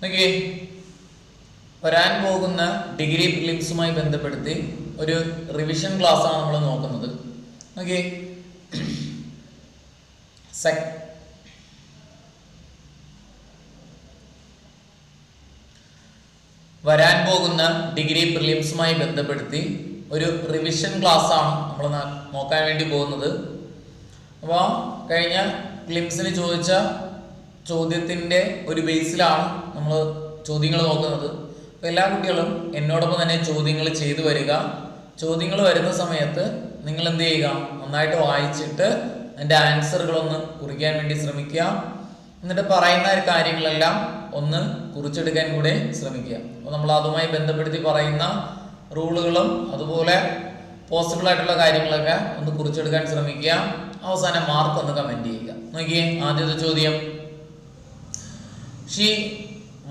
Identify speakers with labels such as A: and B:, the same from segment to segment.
A: നോക്കിയേ, വരാൻ പോകുന്ന ഡിഗ്രി പ്രിലിംസുമായി ബന്ധപ്പെടുത്തി ഒരു റിവിഷൻ ക്ലാസ് ആണ് നമ്മൾ നോക്കുന്നത്. നോക്കിയേ, വരാൻ പോകുന്ന ഡിഗ്രി പ്രിലിംസുമായി ബന്ധപ്പെടുത്തി ഒരു റിവിഷൻ ക്ലാസ് ആണ് നമ്മൾ നോക്കാൻ വേണ്ടി പോകുന്നത്. അപ്പോൾ കഴിഞ്ഞ പ്രിലിംസിന് ചോദിച്ച ചോദ്യത്തിൻ്റെ ഒരു ബേസിലാണ് നമ്മൾ ചോദ്യങ്ങൾ നോക്കുന്നത്. അപ്പോൾ എല്ലാ കുട്ടികളും എന്നോടൊപ്പം തന്നെ ചോദ്യങ്ങൾ ചെയ്തു വരിക. ചോദ്യങ്ങൾ വരുന്ന സമയത്ത് നിങ്ങൾ എന്ത് ചെയ്യുക, നന്നായിട്ട് വായിച്ചിട്ട് അതിൻ്റെ ആൻസറുകളൊന്ന് കുറിക്കാൻ വേണ്ടി ശ്രമിക്കുക. എന്നിട്ട് പറയുന്ന കാര്യങ്ങളെല്ലാം ഒന്ന് കുറിച്ചെടുക്കാൻ കൂടെ ശ്രമിക്കുക. അപ്പോൾ നമ്മൾ അതുമായി ബന്ധപ്പെടുത്തി പറയുന്ന റൂളുകളും അതുപോലെ പോസിബിൾ ആയിട്ടുള്ള കാര്യങ്ങളൊക്കെ ഒന്ന് കുറിച്ചെടുക്കാൻ ശ്രമിക്കുക. അവസാനം മാർക്ക് ഒന്ന് കമൻറ്റ് ചെയ്യുക. നോക്കിയേ, ആദ്യത്തെ ചോദ്യം, she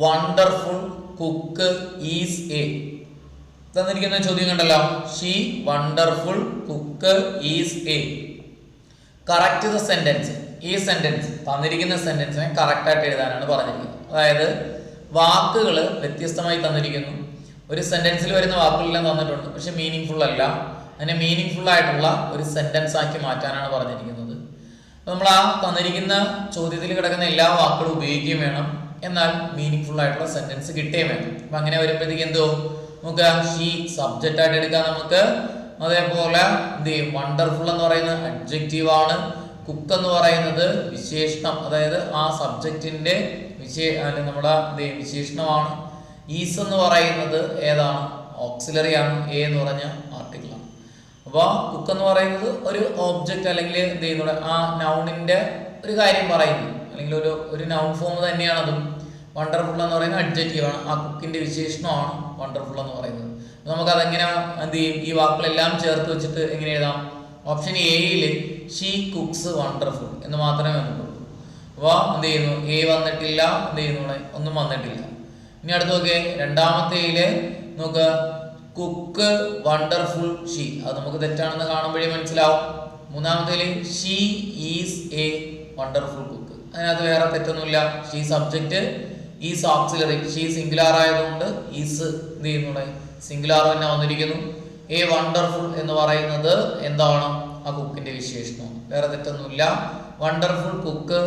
A: wonderful cook is A. തന്നിരിക്കുന്ന ചോദ്യം കണ്ടല്ലോ, she wonderful cook is A. Correct the sentence. ഈ സെന്റൻസ് തന്നിരിക്കുന്ന സെന്റൻസിനെ കറക്റ്റായിട്ട് എഴുതാനാണ് പറഞ്ഞിരിക്കുന്നത്. അതായത് വാക്കുകൾ വ്യത്യസ്തമായി തന്നിരിക്കുന്നു. ഒരു സെന്റൻസിൽ വരുന്ന വാക്കുകളെല്ലാം തന്നിട്ടുണ്ട്, പക്ഷെ മീനിങ് ഫുൾ അല്ല. അതിനെ മീനിങ് ഫുൾ ആയിട്ടുള്ള ഒരു സെന്റൻസ് ആക്കി മാറ്റാനാണ് പറഞ്ഞിരിക്കുന്നത്. അപ്പോൾ നമ്മൾ ആ തന്നിരിക്കുന്ന ചോദ്യത്തിൽ കിടക്കുന്ന എല്ലാ വാക്കുകളും ഉപയോഗിക്കുകയും വേണം, എന്നാൽ മീനിങ് ഫുൾ ആയിട്ടുള്ള സെന്റൻസ് കിട്ടുകയും വേണം. അപ്പം അങ്ങനെ വരുമ്പോഴത്തേക്ക് എന്തോ നമുക്ക് ഷീ സബ്ജക്റ്റ് ആയിട്ട് എടുക്കാം നമുക്ക്. അതേപോലെ എന്ത് ചെയ്യും, വണ്ടർഫുൾ എന്ന് പറയുന്നത് അഡ്ജക്റ്റീവ് ആണ്. കുക്ക് എന്ന് പറയുന്നത് വിശേഷണം, അതായത് ആ സബ്ജക്റ്റിന്റെ നമ്മുടെ വിശേഷണമാണ്. ഈസ് എന്ന് പറയുന്നത് ഏതാണ്, ഓക്സിലറി ആണ്. എ എന്ന് പറഞ്ഞ ആർട്ടിക്കിൾ ആണ്. അപ്പോൾ കുക്ക് എന്ന് പറയുന്നത് ഒരു ഓബ്ജക്റ്റ് അല്ലെങ്കിൽ എന്ത് ചെയ്യുന്നത് ആ നൗണിന്റെ ഒരു കാര്യം പറയുന്നു, അല്ലെങ്കിൽ ഒരു നൗൺ ഫോം തന്നെയാണ് അതും. വണ്ടർഫുൾ എന്ന് പറയുന്നത് അഡ്ജക്റ്റീവ് ആണ്, ആ കുക്കിന്റെ വിശേഷണമാണ് വണ്ടർഫുൾ എന്ന് പറയുന്നത്. നമുക്ക് അതെങ്ങനെ എന്ത് ചെയ്യും, ഈ വാക്കുകളെല്ലാം ചേർത്ത് വെച്ചിട്ട് എങ്ങനെ എഴുതാം? ഓപ്ഷൻ എയിൽ ഷീ കുക്സ് വണ്ടർഫുൾ എന്ന് മാത്രമേ വന്നിട്ടുള്ളൂ. അപ്പോൾ എന്ത് ചെയ്യുന്നു, എ വന്നിട്ടില്ല, എന്ത് ചെയ്യുന്നു, ഒന്നും വന്നിട്ടില്ല. ഇനി അടുത്ത് നോക്കിയേ, രണ്ടാമത്തേല് നോക്ക്, കുക്ക് വണ്ടർഫുൾ ഷീ, അത് നമുക്ക് തെറ്റാണെന്ന് കാണുമ്പോഴേ മനസ്സിലാവും. മൂന്നാമത്തേല് she is a wonderful cook, അതിനകത്ത് വേറെ തെറ്റൊന്നുമില്ല. She subject, is auxiliary, she singular ആയതുകൊണ്ട് ഈസ് എന്ത് ചെയ്യുന്നു, സിംഗുലാർ തന്നെ വന്നിരിക്കുന്നു. എ വണ്ടർഫുൾ എന്ന് പറയുന്നത് എന്താണ്, ആ കുക്കിന്റെ വിശേഷണം, വേറെ തെറ്റൊന്നുമില്ല. Wonderful cook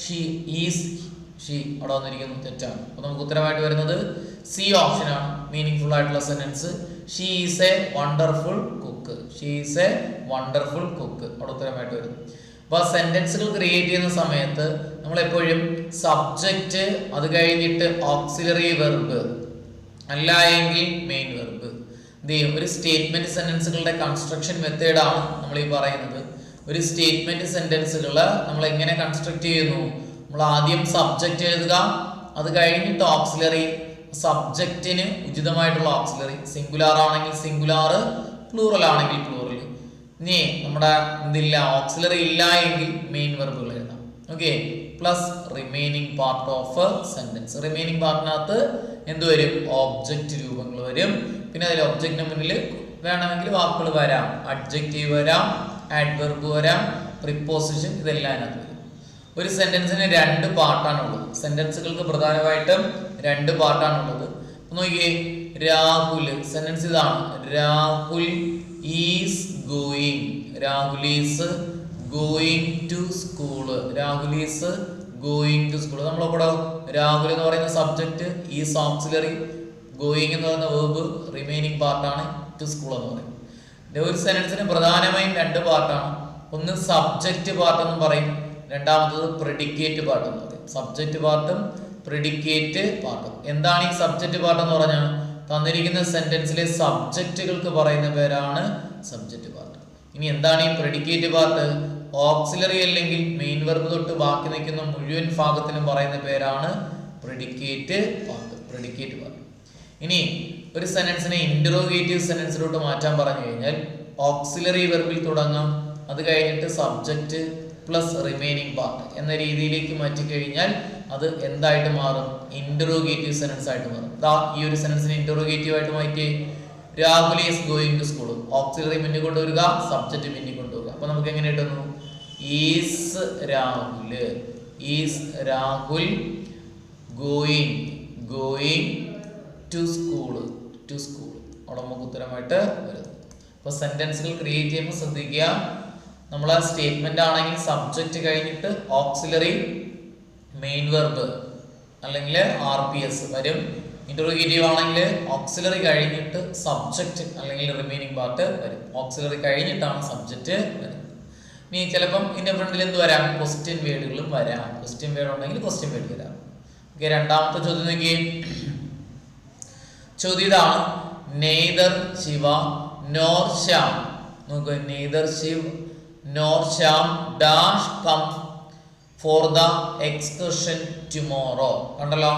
A: she is she അവിടെ വന്നിരിക്കുന്നു, തെറ്റാണ്. അപ്പൊ നമുക്ക് ഉത്തരമായിട്ട് വരുന്നത് സി ഓപ്ഷൻ ആണ്, മീനിങ് ഫുൾ ആയിട്ടുള്ള sentence. She is a wonderful cook, she is a wonderful cook അവിടെ ഉത്തരമായിട്ട് വരുന്നു. അപ്പൊ സെന്റൻസുകൾ ക്രിയേറ്റ് ചെയ്യുന്ന സമയത്ത് നമ്മൾ എപ്പോഴും സബ്ജക്റ്റ്, അത് കഴിഞ്ഞിട്ട് ഓക്സിലറി വെർബ്, അല്ല എങ്കിൽ മെയിൻ വെർബ്. ഒരു സ്റ്റേറ്റ്മെന്റ് സെന്റൻസുകളുടെ കൺസ്ട്രക്ഷൻ മെത്തേഡാണ് നമ്മൾ ഈ പറയുന്നത്. ഒരു സ്റ്റേറ്റ്മെന്റ് സെന്റൻസുകൾ നമ്മൾ എങ്ങനെ കൺസ്ട്രക്ട് ചെയ്യുന്നു, നമ്മൾ ആദ്യം സബ്ജക്റ്റ് എഴുതുക, അത് കഴിഞ്ഞിട്ട് ഓക്സിലറി, സബ്ജക്റ്റിന് ഉചിതമായിട്ടുള്ള ഓക്സിലറി, സിംഗുലാർ ആണെങ്കിൽ സിംഗുലാർ, പ്ലൂറൽ ആണെങ്കിൽ പ്ലൂറൽ. ഇനി നമ്മുടെ എന്തില്ല, ഓക്സിലറി ഇല്ല എങ്കിൽ മെയിൻ വെർബുകൾ എഴുതാം. Okay, plus remaining part of sentence. Remaining പാർട്ടിനകത്ത് എന്ത് വരും, ഓബ്ജക്റ്റ് രൂപങ്ങൾ വരും. പിന്നെ അതിൽ ഒബ്ജക്റ്റിന് മുന്നിൽ വേണമെങ്കിൽ വാക്കുകൾ വരാം, അഡ്ജക്റ്റീവ് വരാം, ആഡ്വെർബ് വരാം, പ്രിപ്പോസിഷൻ, ഇതെല്ലാം അതിനകത്ത് വരും. ഒരു സെന്റൻസിന് രണ്ട് പാർട്ടാണുള്ളത്. സെന്റൻസുകൾക്ക് പ്രധാനമായിട്ടും രണ്ട് പാർട്ടാണുള്ളത്. നോക്കിയേ, രാഹുൽ, സെന്റൻസ് ഇതാണ്, Rahul is going, Rahul is going to school, Rahul is going to school. നമ്മളിവിടെ രാഹുൽ എന്ന് പറയുന്ന സബ്ജക്റ്റ്, ഈസ് ഓക്സിലറി, ഗോയിങ് എന്ന് പറയുന്ന വേർബ്, റിമൈനിങ് പാർട്ടാണ് ടു സ്കൂൾ എന്ന് പറയുന്നത്. ഒരു സെന്റൻസിന് പ്രധാനമായും രണ്ട് പാർട്ടാണ്. ഒന്ന് സബ്ജക്റ്റ് പാർട്ട് എന്ന് പറയും, രണ്ടാമത്തത് പ്രെഡിക്കേറ്റ് പാർട്ട് എന്ന് പറയും. സബ്ജക്റ്റ് പാർട്ടും പ്രെഡിക്കേറ്റ് പാർട്ടും. എന്താണ് ഈ സബ്ജക്റ്റ് പാർട്ട് എന്ന് പറഞ്ഞാൽ, തന്നിരിക്കുന്ന സെന്റൻസിലെ സബ്ജക്റ്റുകൾക്ക് പറയുന്ന പേരാണ് സബ്ജക്റ്റ് പാർട്ട്. ഇനി എന്താണ് ഈ പ്രെഡിക്കേറ്റ് പാർട്ട്? ഓക്സിലറി അല്ലെങ്കിൽ മെയിൻ വെർബ് തൊട്ട് ബാക്കി നിൽക്കുന്ന മുഴുവൻ ഭാഗത്തിനും പറയുന്ന പേരാണ് പ്രെഡിക്കേറ്റ് പാർട്ട്, പ്രെഡിക്കേറ്റ് പാർട്ട്. ഇനി ഒരു സെന്റൻസിനെ ഇന്ററോഗേറ്റീവ് സെന്റൻസിലോട്ട് മാറ്റാൻ പറഞ്ഞു കഴിഞ്ഞാൽ ഓക്സിലറി വെർബിൽ തുടങ്ങാം, അത് കഴിഞ്ഞിട്ട് സബ്ജക്റ്റ് പ്ലസ് റിമൈനിങ് പാർട്ട് എന്ന രീതിയിലേക്ക് മാറ്റിക്കഴിഞ്ഞാൽ അത് എന്തായിട്ട് മാറും, ഇന്ററോഗേറ്റീവ് സെന്റൻസ് ആയിട്ട് മാറും. ഈ ഒരു സെന്റൻസിനെ ഇന്ററോഗേറ്റീവ് ആയിട്ട് മാറ്റി, Rahul is going to school, auxiliary മുന്നിൽ കൊണ്ടുവരിക, സബ്ജക്റ്റ് മുന്നിൽ കൊണ്ടുവരിക. അപ്പൊ നമുക്ക് എങ്ങനെ കിട്ടുന്നു, is Rahul, is Rahul going, going to school. അവിടെ നമുക്ക് ഉത്തരമായിട്ട് വരുന്നത്. അപ്പോൾ സെന്റൻസുകൾ ക്രിയേറ്റ് ചെയ്യുമ്പോൾ ശ്രദ്ധിക്കുക, നമ്മളെ സ്റ്റേറ്റ്മെന്റ് ആണെങ്കിൽ സബ്ജക്റ്റ് കഴിഞ്ഞിട്ട് ഓക്സിലറി മെയിൻ വെർബ് അല്ലെങ്കിൽ RPS വരും. ഇന്റർവ്യൂഗേറ്റീവ് ആണെങ്കിൽ ഓക്സിലറി കഴിഞ്ഞിട്ട് സബ്ജക്റ്റ് അല്ലെങ്കിൽ റിമൈനിങ് പാർട്ട് വരും. ഓക്സിലറി കഴിഞ്ഞിട്ടാണ് സബ്ജക്റ്റ് വരുന്നത്. ഇനി ചിലപ്പം ഇതിന്റെ ഫ്രണ്ടിൽ എന്ത് വരാം, ക്വസ്റ്റ്യൻ വേർഡുകളും വരാം. ക്വസ്റ്റ്യൻ വേർഡ് ഉണ്ടെങ്കിൽ ക്വസ്റ്റ്യൻ വേർഡ് വരാം. ഓക്കെ, രണ്ടാമത്തെ ചോദ്യം നോക്കിയേ. ചോദ്യം ഇതാണ്, നെയ്തർ ശിവ നോർ ശ്യാം. നോക്ക്, neither Shiv nor Shyam dash come for the excursion tomorrow. കണ്ടല്ലോ,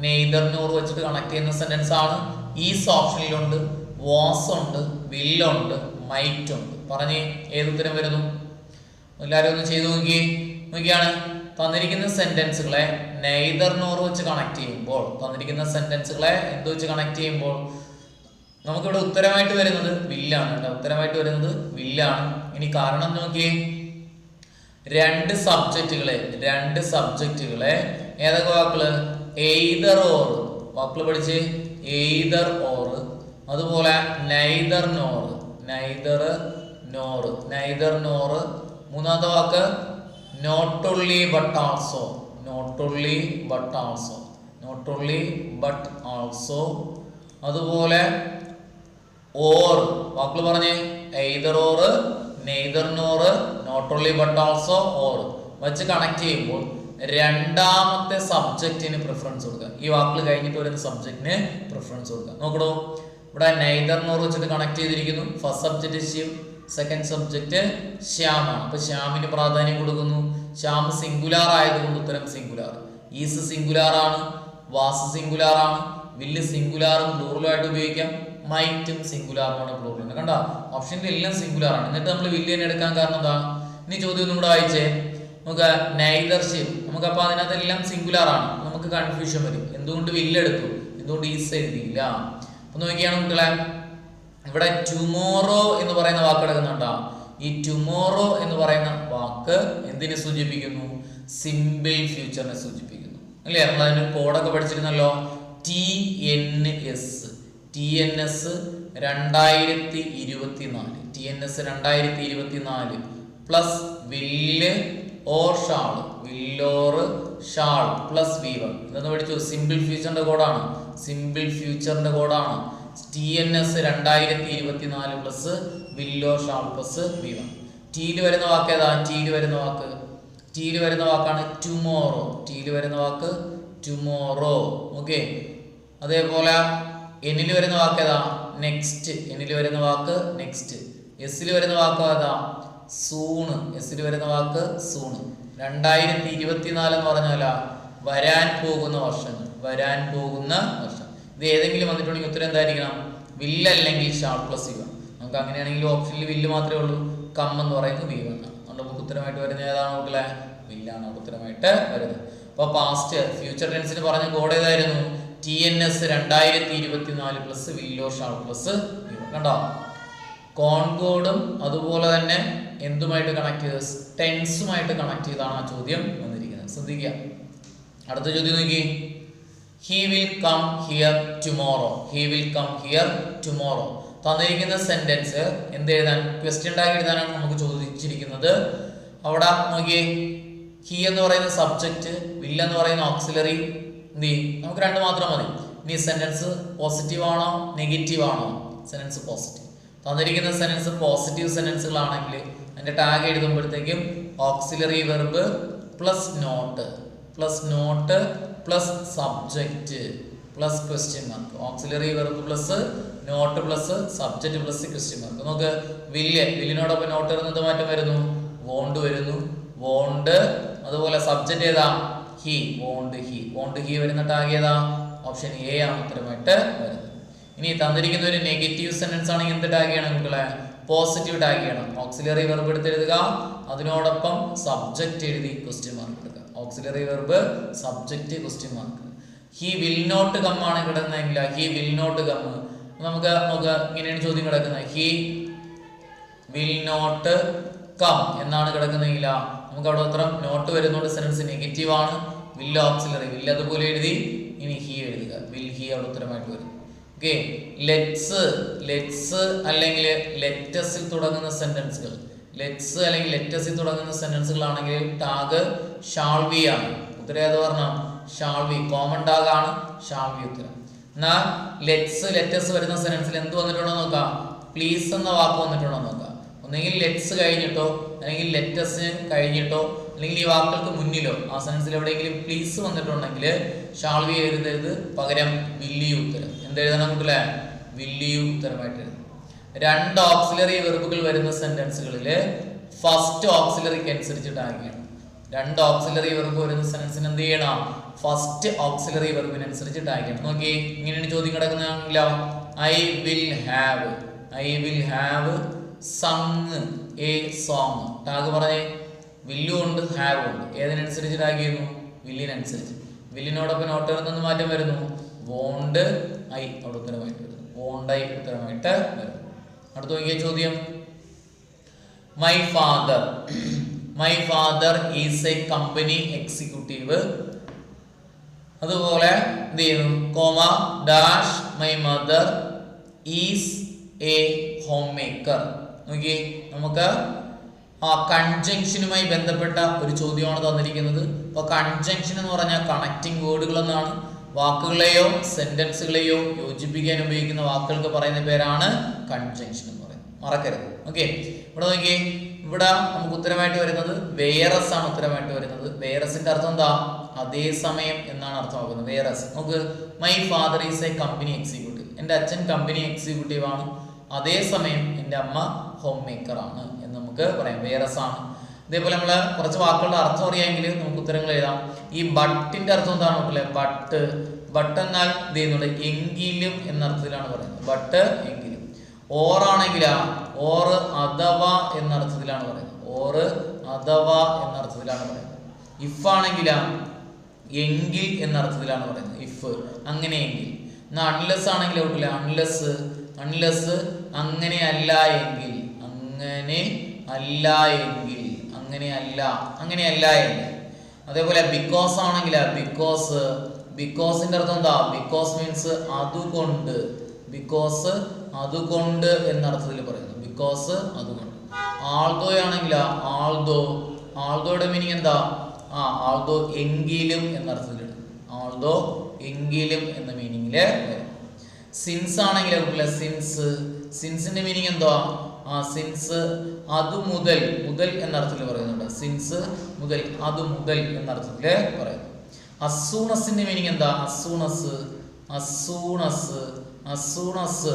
A: നെയ്തർ നോർ വെച്ചിട്ട് കണക്ട് ചെയ്യുന്ന സെന്റൻസ് ആണ്. ഈസ് ഓപ്ഷനിലുണ്ട്, വാസ് ഉണ്ട്, വിൽ ഉണ്ട്, മൈറ്റ് ഉണ്ട്. പറഞ്ഞേ ഏത് ഉത്തരം വരുന്നു? എല്ലാവരും ഒന്ന് ചെയ്തു നോക്കിയാണ്. തന്നിരിക്കുന്ന സെന്റൻസുകളെ നെയ്തർ നോർ വെച്ച് കണക്ട് ചെയ്യുമ്പോൾ, എന്ത് വെച്ച് കണക്ട് ചെയ്യുമ്പോൾ നമുക്കിവിടെ ഉത്തരമായിട്ട് വരുന്നത് വില്ലാണ് കേട്ടോ. ഉത്തരമായിട്ട് വരുന്നത് വില്ലാണ്. ഇനി കാരണം നോക്കിയേ, രണ്ട് സബ്ജക്റ്റുകളെ ഏതൊക്കെ വാക്കുകള്? എയ്തർ ഓർ വാക്കുകൾ പഠിച്ച്, എയ്തർ ഓർ, അതുപോലെ നൈദർ നോർ. മൂന്നാമത്തെ വാക്ക് നോട്ട് ഓൺലി ബട്ട് ആൾസോ. അതുപോലെ ഓർ വാക്കുകൾ പറഞ്ഞ്, either or, neither nor, not only but also, or വെച്ച് കണക്ട് ചെയ്യുമ്പോൾ രണ്ടാമത്തെ സബ്ജക്റ്റിന് പ്രിഫറൻസ് കൊടുക്കുക. ഈ വാക്കുകൾ കഴിഞ്ഞിട്ട് വരുന്ന സബ്ജക്റ്റിന് പ്രിഫറൻസ് കൊടുക്കുക. നോക്കണോ, ഇവിടെ നൈദർ നോർ വെച്ചിട്ട് കണക്ട് ചെയ്തിരിക്കുന്നു. First subject Shiv, second subject ശ്യാമാണ്. അപ്പൊ ശ്യാമിന് പ്രാധാന്യം കൊടുക്കുന്നു. ശ്യാം സിംഗുലാർ ആയതുകൊണ്ട് ഉത്തരം സിംഗുലാർ. ഈസ് സിംഗുലാർ ആണ്, വാസ് സിംഗുലാർ ആണ്, വില്ല് സിംഗുലാറും പ്ലൂറലുമായിട്ട് ഉപയോഗിക്കാം, മൈറ്റും സിംഗുലാറുമാണ് പ്ലൂറൽ. കണ്ട, ഓപ്ഷനിൽ എല്ലാം സിംഗുലാർ ആണ്. എന്നിട്ട് നമ്മൾ വില്ല് തന്നെ എടുക്കാൻ കാരണം എന്താണ്? ഇനി ചോദ്യം ഒന്നും കൂടെ വായിച്ചേ. നമുക്ക് നൈദർ ശിവ്, നമുക്ക് അപ്പൊ അതിനകത്ത് എല്ലാം സിംഗുലാർ ആണ്. നമുക്ക് കൺഫ്യൂഷൻ വരും, എന്തുകൊണ്ട് വില്ല് എടുത്തു, എന്തുകൊണ്ട് ഈസ് എഴുതിയില്ല. അപ്പൊ നോക്കിയാണ് മക്കളെ, ഇവിടെ ടുമോറോ എന്ന് പറയുന്ന വാക്ക് കിടക്കുന്നുണ്ടോ? ഈ ടുമോറോ എന്ന് പറയുന്ന വാക്ക് എന്തിനെ സൂചിപ്പിക്കുന്നു? സിമ്പിൾ ഫ്യൂച്ചറിനെ സൂചിപ്പിക്കുന്നു, അല്ലേ? നമ്മൾ അതിന് കോഡൊക്കെ പഠിച്ചിരുന്നല്ലോ. TNS 2024 പ്ലസ് വില്ല് ഓർ ഷാൾ, പ്ലസ് V1. ഇതൊന്ന് പഠിച്ചു. സിമ്പിൾ ഫ്യൂച്ചറിന്റെ കോഡാണ്. TNS 2024 plus willow shall plus V1. ടീയിൽ വരുന്ന വാക്ക് ഏതാ? ടീയിൽ വരുന്ന വാക്കാണ് ടുമോറോ. ഓക്കെ, അതേപോലെ എന്നിൽ വരുന്ന വാക്ക് ഏതാ? നെക്സ്റ്റ്. എസ്സിൽ വരുന്ന വാക്ക് ഏതാ? സൂണ്. 2024 എന്ന് പറഞ്ഞാല വരാൻ പോകുന്ന വർഷം. ഇത് ഏതെങ്കിലും വന്നിട്ടുണ്ടെങ്കിൽ ഉത്തരം എന്തായിരിക്കണം? വില്ല് അല്ലെങ്കിൽ ഷാൾ പ്ലസ് V1. നമുക്ക് അങ്ങനെയാണെങ്കിൽ ഓപ്ഷനിൽ വില്ല് മാത്രമേ ഉള്ളൂ. കം എന്ന് പറയുന്നത് V1 ആണ്. അതുകൊണ്ട് നമുക്ക് ഉത്തരമായിട്ട് വരുന്നത് ഏതാണ് മക്കളെ? വില്ലാണ് ഉത്തരമായിട്ട് വരുന്നത്. അപ്പൊ പാസ്റ്റ് ഫ്യൂച്ചർ ടെൻസിന് പറഞ്ഞ കോഡ് ഏതായിരുന്നു? TNS 2024 plus willow shall plus V1. കണ്ടോ, കോൺകോഡും അതുപോലെ തന്നെ എന്തുമായിട്ട് കണക്ട് ചെയ്ത്? ടെൻസുമായിട്ട് കണക്ട് ചെയ്താണ് ആ ചോദ്യം വന്നിരിക്കുന്നത്. ശ്രദ്ധിക്കുക. അടുത്ത ചോദ്യം നോക്കി. He will come here tomorrow. തന്നിരിക്കുന്ന സെന്റൻസ് എന്ത് എഴുതാൻ? ക്വസ്റ്റ്യൻ ടാഗ് എഴുതാനാണ് നമുക്ക് ചോദിച്ചിരിക്കുന്നത്. അവിടെ നോക്കിയേ, ഹി എന്ന് പറയുന്ന സബ്ജക്റ്റ്, വിൽ എന്ന് പറയുന്ന ഓക്സിലറി. എന്ത് ചെയ്യും? നമുക്ക് രണ്ട് മാത്രം മതി. ഇനി സെന്റൻസ് പോസിറ്റീവ് ആണോ നെഗറ്റീവ് ആണോ? Sentence positive. തന്നിരിക്കുന്ന സെന്റൻസ് പോസിറ്റീവ് സെന്റൻസുകളാണെങ്കിൽ അതിന്റെ ടാഗ് എഴുതുമ്പോഴത്തേക്കും auxiliary verb plus not plus subject plus question mark. Auxiliary verb plus not plus subject plus question mark. നമുക്ക് വില്ലിനോടൊപ്പം നോട്ട് വരുന്നത് മാറ്റം വരുന്നു, വോണ്ട് വരുന്നു. വോണ്ട്, അതുപോലെ സബ്ജക്റ്റ് ഏതാ? ഹി. വോണ്ട് ഹി വരുന്ന ടാഗ് ഏതാ? ഓപ്ഷൻ എ ആണ് ഉത്തരമായിട്ട് വരുന്നത്. ഇനി തന്നിരിക്കുന്ന ഒരു നെഗറ്റീവ് സെന്റൻസ് ആണെങ്കിൽ എന്ത് ടാഗ് ചെയ്യണം മക്കളെ? പോസിറ്റീവ് ടാഗ് ചെയ്യണം. ഓക്സിലറി വെർബ് എടുത്ത് എഴുതുക, അതിനോടൊപ്പം സബ്ജക്റ്റ് എഴുതി ക്വസ്റ്റ്യൻ മാർക്ക് എടുക്കുക. Auxiliary verb subject question mark. He will not come ആണ് കിടക്കുന്നെങ്കിൽ ഹി വിൽ നോട്ട് കം. നമുക്ക് ഇങ്ങനെയാണ് ചോദ്യം കിടക്കുന്നത്. ഹി വിൽ നോട്ട് കം എന്നാണ് കിടക്കുന്നെങ്കിൽ നമുക്ക് അവിടെ ഉത്തരം നോട്ട് വരുന്നോണ്ട് സെന്റൻസ് നെഗറ്റീവ് ആണ്. വിൽ ഓക്സിലറി, വിൽ അതുപോലെ എഴുതി, ഇനി ഹി എഴുതുക, വിൽ ഹി അവിടെ ഉത്തരമായിട്ട് വരും. ഓക്കെ, ലെറ്റ്സ് അല്ലെങ്കിൽ ലെറ്റസിൽ തുടങ്ങുന്ന സെന്റൻസുകൾ, ലെറ്റ്സ് അല്ലെങ്കിൽ ലെറ്റസിൽ തുടങ്ങുന്ന സെന്റൻസുകൾ ആണെങ്കിൽ ടാഗ് ഷാൾ ബി ആണ്. ഉത്തരം ഏത് പറഞ്ഞാൽ ഷാൾ ബി, കോമൺ ടാഗ് ആണ് ഷാൾ ബി ഉത്തരം. എന്നാൽ ലെറ്റസ് വരുന്ന സെന്റൻസിൽ എന്ത് വന്നിട്ടുണ്ടോ നോക്കാം, പ്ലീസ് എന്ന വാക്ക് വന്നിട്ടുണ്ടോ നോക്കാം. ഒന്നെങ്കിൽ ലെറ്റ്സ് കഴിഞ്ഞിട്ടോ അല്ലെങ്കിൽ ലെറ്റസിന് കഴിഞ്ഞിട്ടോ അല്ലെങ്കിൽ ഈ വാക്കുകൾക്ക് മുന്നിലോ ആ സെൻസിൽ എവിടെയെങ്കിലും പ്ലീസ് വന്നിട്ടുണ്ടെങ്കിൽ ഷാൾ ബി എഴുതരുത്, പകരം വിൽ യു ഉത്തരം. എന്തെഴുതണം നമുക്കല്ലേ, വിൽ യു ഉത്തരമായിട്ട് എഴുതും. 2 ഓക്സിലറി വെർബുകൾ വരുന്ന സെന്റൻസുകളിൽ ഫസ്റ്റ് ഓക്സിലറിക്ക് അനുസരിച്ച് ടാഗ് ചെയ്യണം. 2 ഓക്സിലറി വെർബ് വരുന്ന സെന്റൻസിന് എന്ത് ചെയ്യണം, ഫസ്റ്റ് ഓക്സിലറി വെർബിനനുസരിച്ച് ടാഗ് ചെയ്യണം. നോക്കി, ഇങ്ങനെയാണ് ചോദ്യം കിടക്കുന്നതാണല്ലോ. I will have sung a song. Tag പറഞ്ഞേ, വില്ലും ഉണ്ട് ഹാവ് ഉണ്ട്. ഏതിനനുസരിച്ച് ടാഗ് ചെയ്യുന്നു, വില്ലിനനുസരിച്ച്. വില്ലിനോടൊപ്പം നോട്ട് നിന്ന് മാറ്റം വരുന്നു, വോണ്ട് ഐ അവിടെ ഉത്തരമായിട്ട് വരുന്നു, വോണ്ട് ഐ ഉത്തരമായിട്ട് വരുന്നു. അടുത്ത നോക്കിയ ചോദ്യം, my father is A company executive. അതുപോലെ എന്ത് ചെയ്യുന്നു, comma dash my mother is A home maker. നോക്കി, നമുക്ക് ആ കൺജങ്ഷനുമായി ബന്ധപ്പെട്ട ഒരു ചോദ്യമാണ് തന്നിരിക്കുന്നത്. അപ്പോൾ കൺജങ്ഷൻ എന്ന് പറഞ്ഞാൽ കണക്റ്റിംഗ് വേർഡുകൾ എന്നാണ്. വാക്കുകളെയോ സെന്റൻസുകളെയോ യോജിപ്പിക്കാൻ ഉപയോഗിക്കുന്ന വാക്കുകൾക്ക് പറയുന്ന പേരാണ് കൺജങ്ഷൻ എന്ന് പറയുന്നത്, മറക്കരുത്. ഓക്കെ, ഇവിടെ നോക്കി, ഇവിടെ നമുക്ക് ഉത്തരമായിട്ട് വരുന്നത് വേറസ് ആണ് ഉത്തരമായിട്ട് വരുന്നത്. വേറസിന്റെ അർത്ഥം എന്താ, അതേസമയം എന്നാണ് അർത്ഥമാക്കുന്നത്. വേറസ് നമുക്ക്, my father is A company executive, എൻ്റെ അച്ഛൻ കമ്പനി എക്സിക്യൂട്ടീവ് ആണ്, അതേസമയം എൻ്റെ അമ്മ ഹോം മേക്കർ ആണ് എന്ന് നമുക്ക് പറയാം, വേറസ് ആണ്. ഇതേപോലെ നമ്മൾ കുറച്ച് വാക്കുകളുടെ അർത്ഥം അറിയാമെങ്കിൽ നമുക്ക് ഉത്തരങ്ങൾ എഴുതാം. ഈ ബട്ടിന്റെ അർത്ഥം എന്താണ് നോക്കില്ലേ, ബട്ട് എന്നാൽ എന്ത് ചെയ്യുന്നുണ്ട്, എങ്കിലും എന്ന അർത്ഥത്തിലാണ് പറയുന്നത്. ബട്ട് എങ്കിലും. ഓർ ആണെങ്കിലാ, ഓർ അഥവാ എന്ന അർത്ഥത്തിലാണ് പറയുന്നത്, ഓർ അഥവാ എന്ന അർത്ഥത്തിലാണ് പറയുന്നത്. ഇഫ് ആണെങ്കിലാ, എങ്കിൽ എന്ന അർത്ഥത്തിലാണ് പറയുന്നത്, ഇഫ് അങ്ങനെയെങ്കിൽ. എന്നാൽ അൺലെസ് ആണെങ്കിൽ നോക്കില്ലേ, അൺലെസ് അങ്ങനെ അല്ല എങ്കിൽ, അതേപോലെ ബിക്കോസ് ആണെങ്കിൽ ബിക്കോസിന്റെ അർത്ഥം എന്താ, ബിക്കോസ് മീൻസ് അതുകൊണ്ട്, ബിക്കോസ് അതുകൊണ്ട് എന്ന അർത്ഥത്തിൽ പറയുന്നു, ബിക്കോസ് അതുകൊണ്ട്. ആൾദോ ആണെങ്കിൽ ആൾദോയുടെ മീനിങ് എന്താ, ആൾദോ എങ്കിലും എന്ന അർത്ഥത്തിൽ എടുക്കും, ആൾദോ എങ്കിലും എന്ന മീനിങ്ങില് വരും. സിൻസ് ആണെങ്കിൽ സിൻസിന്റെ മീനിങ് എന്താ, സിൻസ് അത് മുതൽ എന്ന അർത്ഥത്തിൽ പറയുന്നുണ്ട്, സിൻസ് മുതൽ, അത് മുതൽ എന്ന അർത്ഥത്തിൽ പറയുന്നു. അസൂണസിന്റെ മീനിങ് എന്താ, അസൂണസ്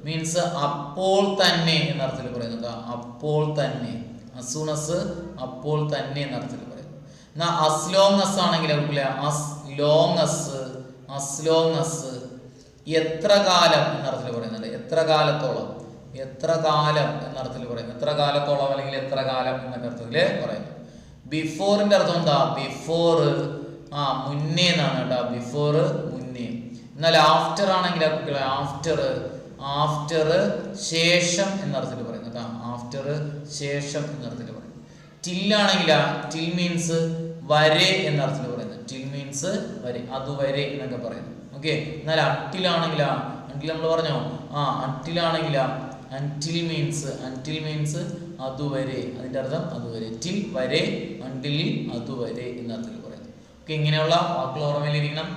A: മീൻസ് അപ്പോൾ തന്നെ എന്ന അർത്ഥത്തിൽ പറയുന്നുണ്ട്, അപ്പോൾ തന്നെ. അസൂണസ് അപ്പോൾ തന്നെ എന്ന അർത്ഥത്തിൽ പറയുന്നു. എന്നാൽ അസ്ലോങ്ങസ് ആണെങ്കിൽ അസ്ലോങ്ങസ് എത്ര കാലം എന്ന അർത്ഥത്തിൽ പറയുന്നുണ്ട്, എത്ര കാലത്തോളം എന്ന അർത്ഥത്തിൽ പറയുന്നു, എത്ര കാലത്തോളം അല്ലെങ്കിൽ എത്ര കാലം എന്ന അർത്ഥത്തിൽ പറയുന്നു. ബിഫോറിന്റെ അർത്ഥം എന്താ, ബിഫോർ മുന്നേ എന്നാണ് കേട്ടോ, ബിഫോർ മുന്നേ. എന്നാൽ ആഫ്റ്റർ ആണെങ്കിൽ ആഫ്റ്റർ ശേഷം എന്ന അർത്ഥത്തിൽ പറയുന്നു കേട്ടോ, ആഫ്റ്റർ ശേഷം എന്ന അർത്ഥത്തിൽ പറയും. ടിൽ മീൻസ് വരെ എന്ന അർത്ഥത്തിൽ പറയുന്നത്, ടിൽ മീൻസ് വരെ, അതുവരെ എന്നൊക്കെ പറയുന്നു. ഓക്കെ, എന്നാൽ അട്ടിൽ നമ്മൾ പറഞ്ഞോ, അൺടിൽ മീൻസ് അതുവരെ, അതിന്റെ അർത്ഥം അതുവരെ, ടിൽ വരെ, അൺടിൽ അതുവരെ എന്ന അർത്ഥത്തിൽ പറയുന്നു. ഓക്കെ, ഇങ്ങനെയുള്ള വാക്കുകൾ ഓർമ്മയിലിരിക്കണം.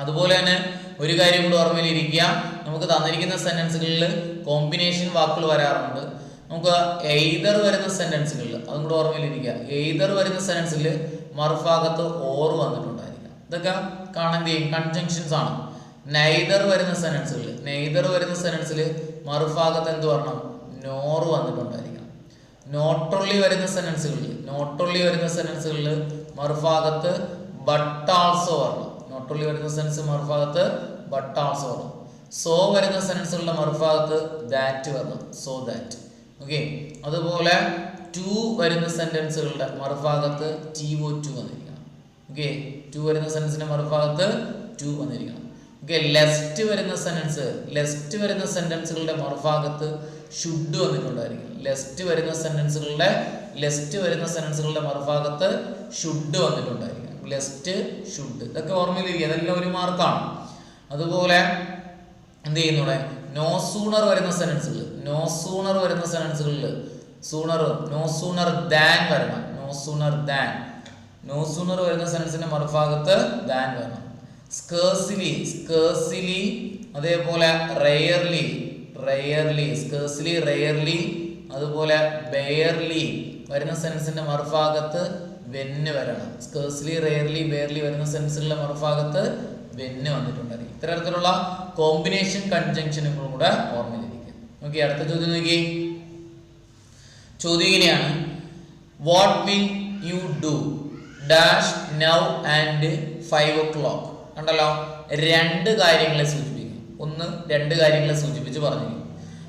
A: അതുപോലെ തന്നെ ഒരു കാര്യം കൂടെ ഓർമ്മയിലിരിക്കുക, നമുക്ക് തന്നിരിക്കുന്ന സെന്റൻസുകളിൽ കോമ്പിനേഷൻ വാക്കുകൾ വരാറുണ്ട്. നമുക്ക് എയ്തർ വരുന്ന സെന്റൻസുകളിൽ അതും കൂടെ ഓർമ്മയിലിരിക്കുക, എയ്തർ വരുന്ന സെന്റൻസിൽ മറുഭാഗത്ത് ഓർ വന്നിട്ടുണ്ടായിരിക്കാം. ഇതൊക്കെ കാണാൻ ചെയ്യും, കൺജങ്ഷൻസ് ആണ്. നെയ്തർ വരുന്ന സെന്റൻസിൽ മറുഭാഗത്ത് എന്ത് വരണം, നോർ വന്നിട്ടുണ്ടായിരിക്കണം. നോട്ടൊള്ളി വരുന്ന സെന്റൻസുകളിൽ മറുഭാഗത്ത് ബട്ട് ആൾസോ വരണം. നോട്ടൊള്ളി വരുന്ന സെൻസ് മറുഭാഗത്ത് ബട്ട് ആൾസോ വരണം. സോ വരുന്ന സെൻസുകളുടെ മറുഭാഗത്ത് ദാറ്റ് വരണം, സോ ദാറ്റ്. ഓക്കെ, അതുപോലെ ടു വരുന്ന സെന്റൻസുകളുടെ മറുഭാഗത്ത് TO2 വന്നിരിക്കണം. ഓക്കെ, ടു വരുന്ന സെന്റൻസിന്റെ മറുഭാഗത്ത് ടു വന്നിരിക്കണം. ഓക്കെ, ലെസ്റ്റ് വരുന്ന സെന്റൻസുകളുടെ മറുഭാഗത്ത് ഷുഡ് വന്നിട്ടുണ്ടായിരിക്കും. ലെസ്റ്റ് വരുന്ന സെന്റൻസുകളുടെ മറുഭാഗത്ത് ഷുഡ് വന്നിട്ടുണ്ടായിരിക്കും. ലെസ്റ്റ് ഷുഡ് ഇതൊക്കെ ഓർമ്മയിലിരിക്കുക, അതെല്ലാം ഒരു മാർക്കാണ്. അതുപോലെ എന്ത് ചെയ്യുന്നൂടെ നോ സൂണർ വരുന്ന സെന്റൻസുകൾ, നോ സൂണർ വരുന്ന സെന്റൻസുകളിൽ സൂണർ നോ സൂണർ ദാൻ വരണം, no sooner than, no sooner വരുന്ന സെന്റൻസിന്റെ മറുഭാഗത്ത് ദാൻ വരണം. സ്കേഴ്സിലി സ്കേഴ്സിലി, അതേപോലെ റെയർലി റെയർലി, സ്കേഴ്സിലി റെയർലി, അതുപോലെ ബെയർലി വരുന്ന സെന്റൻസിന്റെ മറുഭാഗത്ത് വെന്ന് വരണം. സ്കേഴ്സ്ലി റെയർലി ബെയർലി വരുന്ന സെന്റൻസുകളുടെ മറുഭാഗത്ത് വെന്ന് വന്നിട്ടുണ്ടായിരിക്കും. ഇത്തരത്തിലുള്ള കോമ്പിനേഷൻ കൺജങ്ഷനുകളും കൂടെ ഓർമ്മയിലിരിക്കും. ഓക്കെ, അടുത്ത ചോദ്യം നോക്കി. ചോദ്യം ഇങ്ങനെയാണ്, what will you do dash now and 5 o'clock. കണ്ടല്ലോ, രണ്ട് കാര്യങ്ങളെ സൂചിപ്പിക്കും. ഒന്ന് രണ്ട് കാര്യങ്ങളെ സൂചിപ്പിച്ച് പറഞ്ഞിരിക്കും.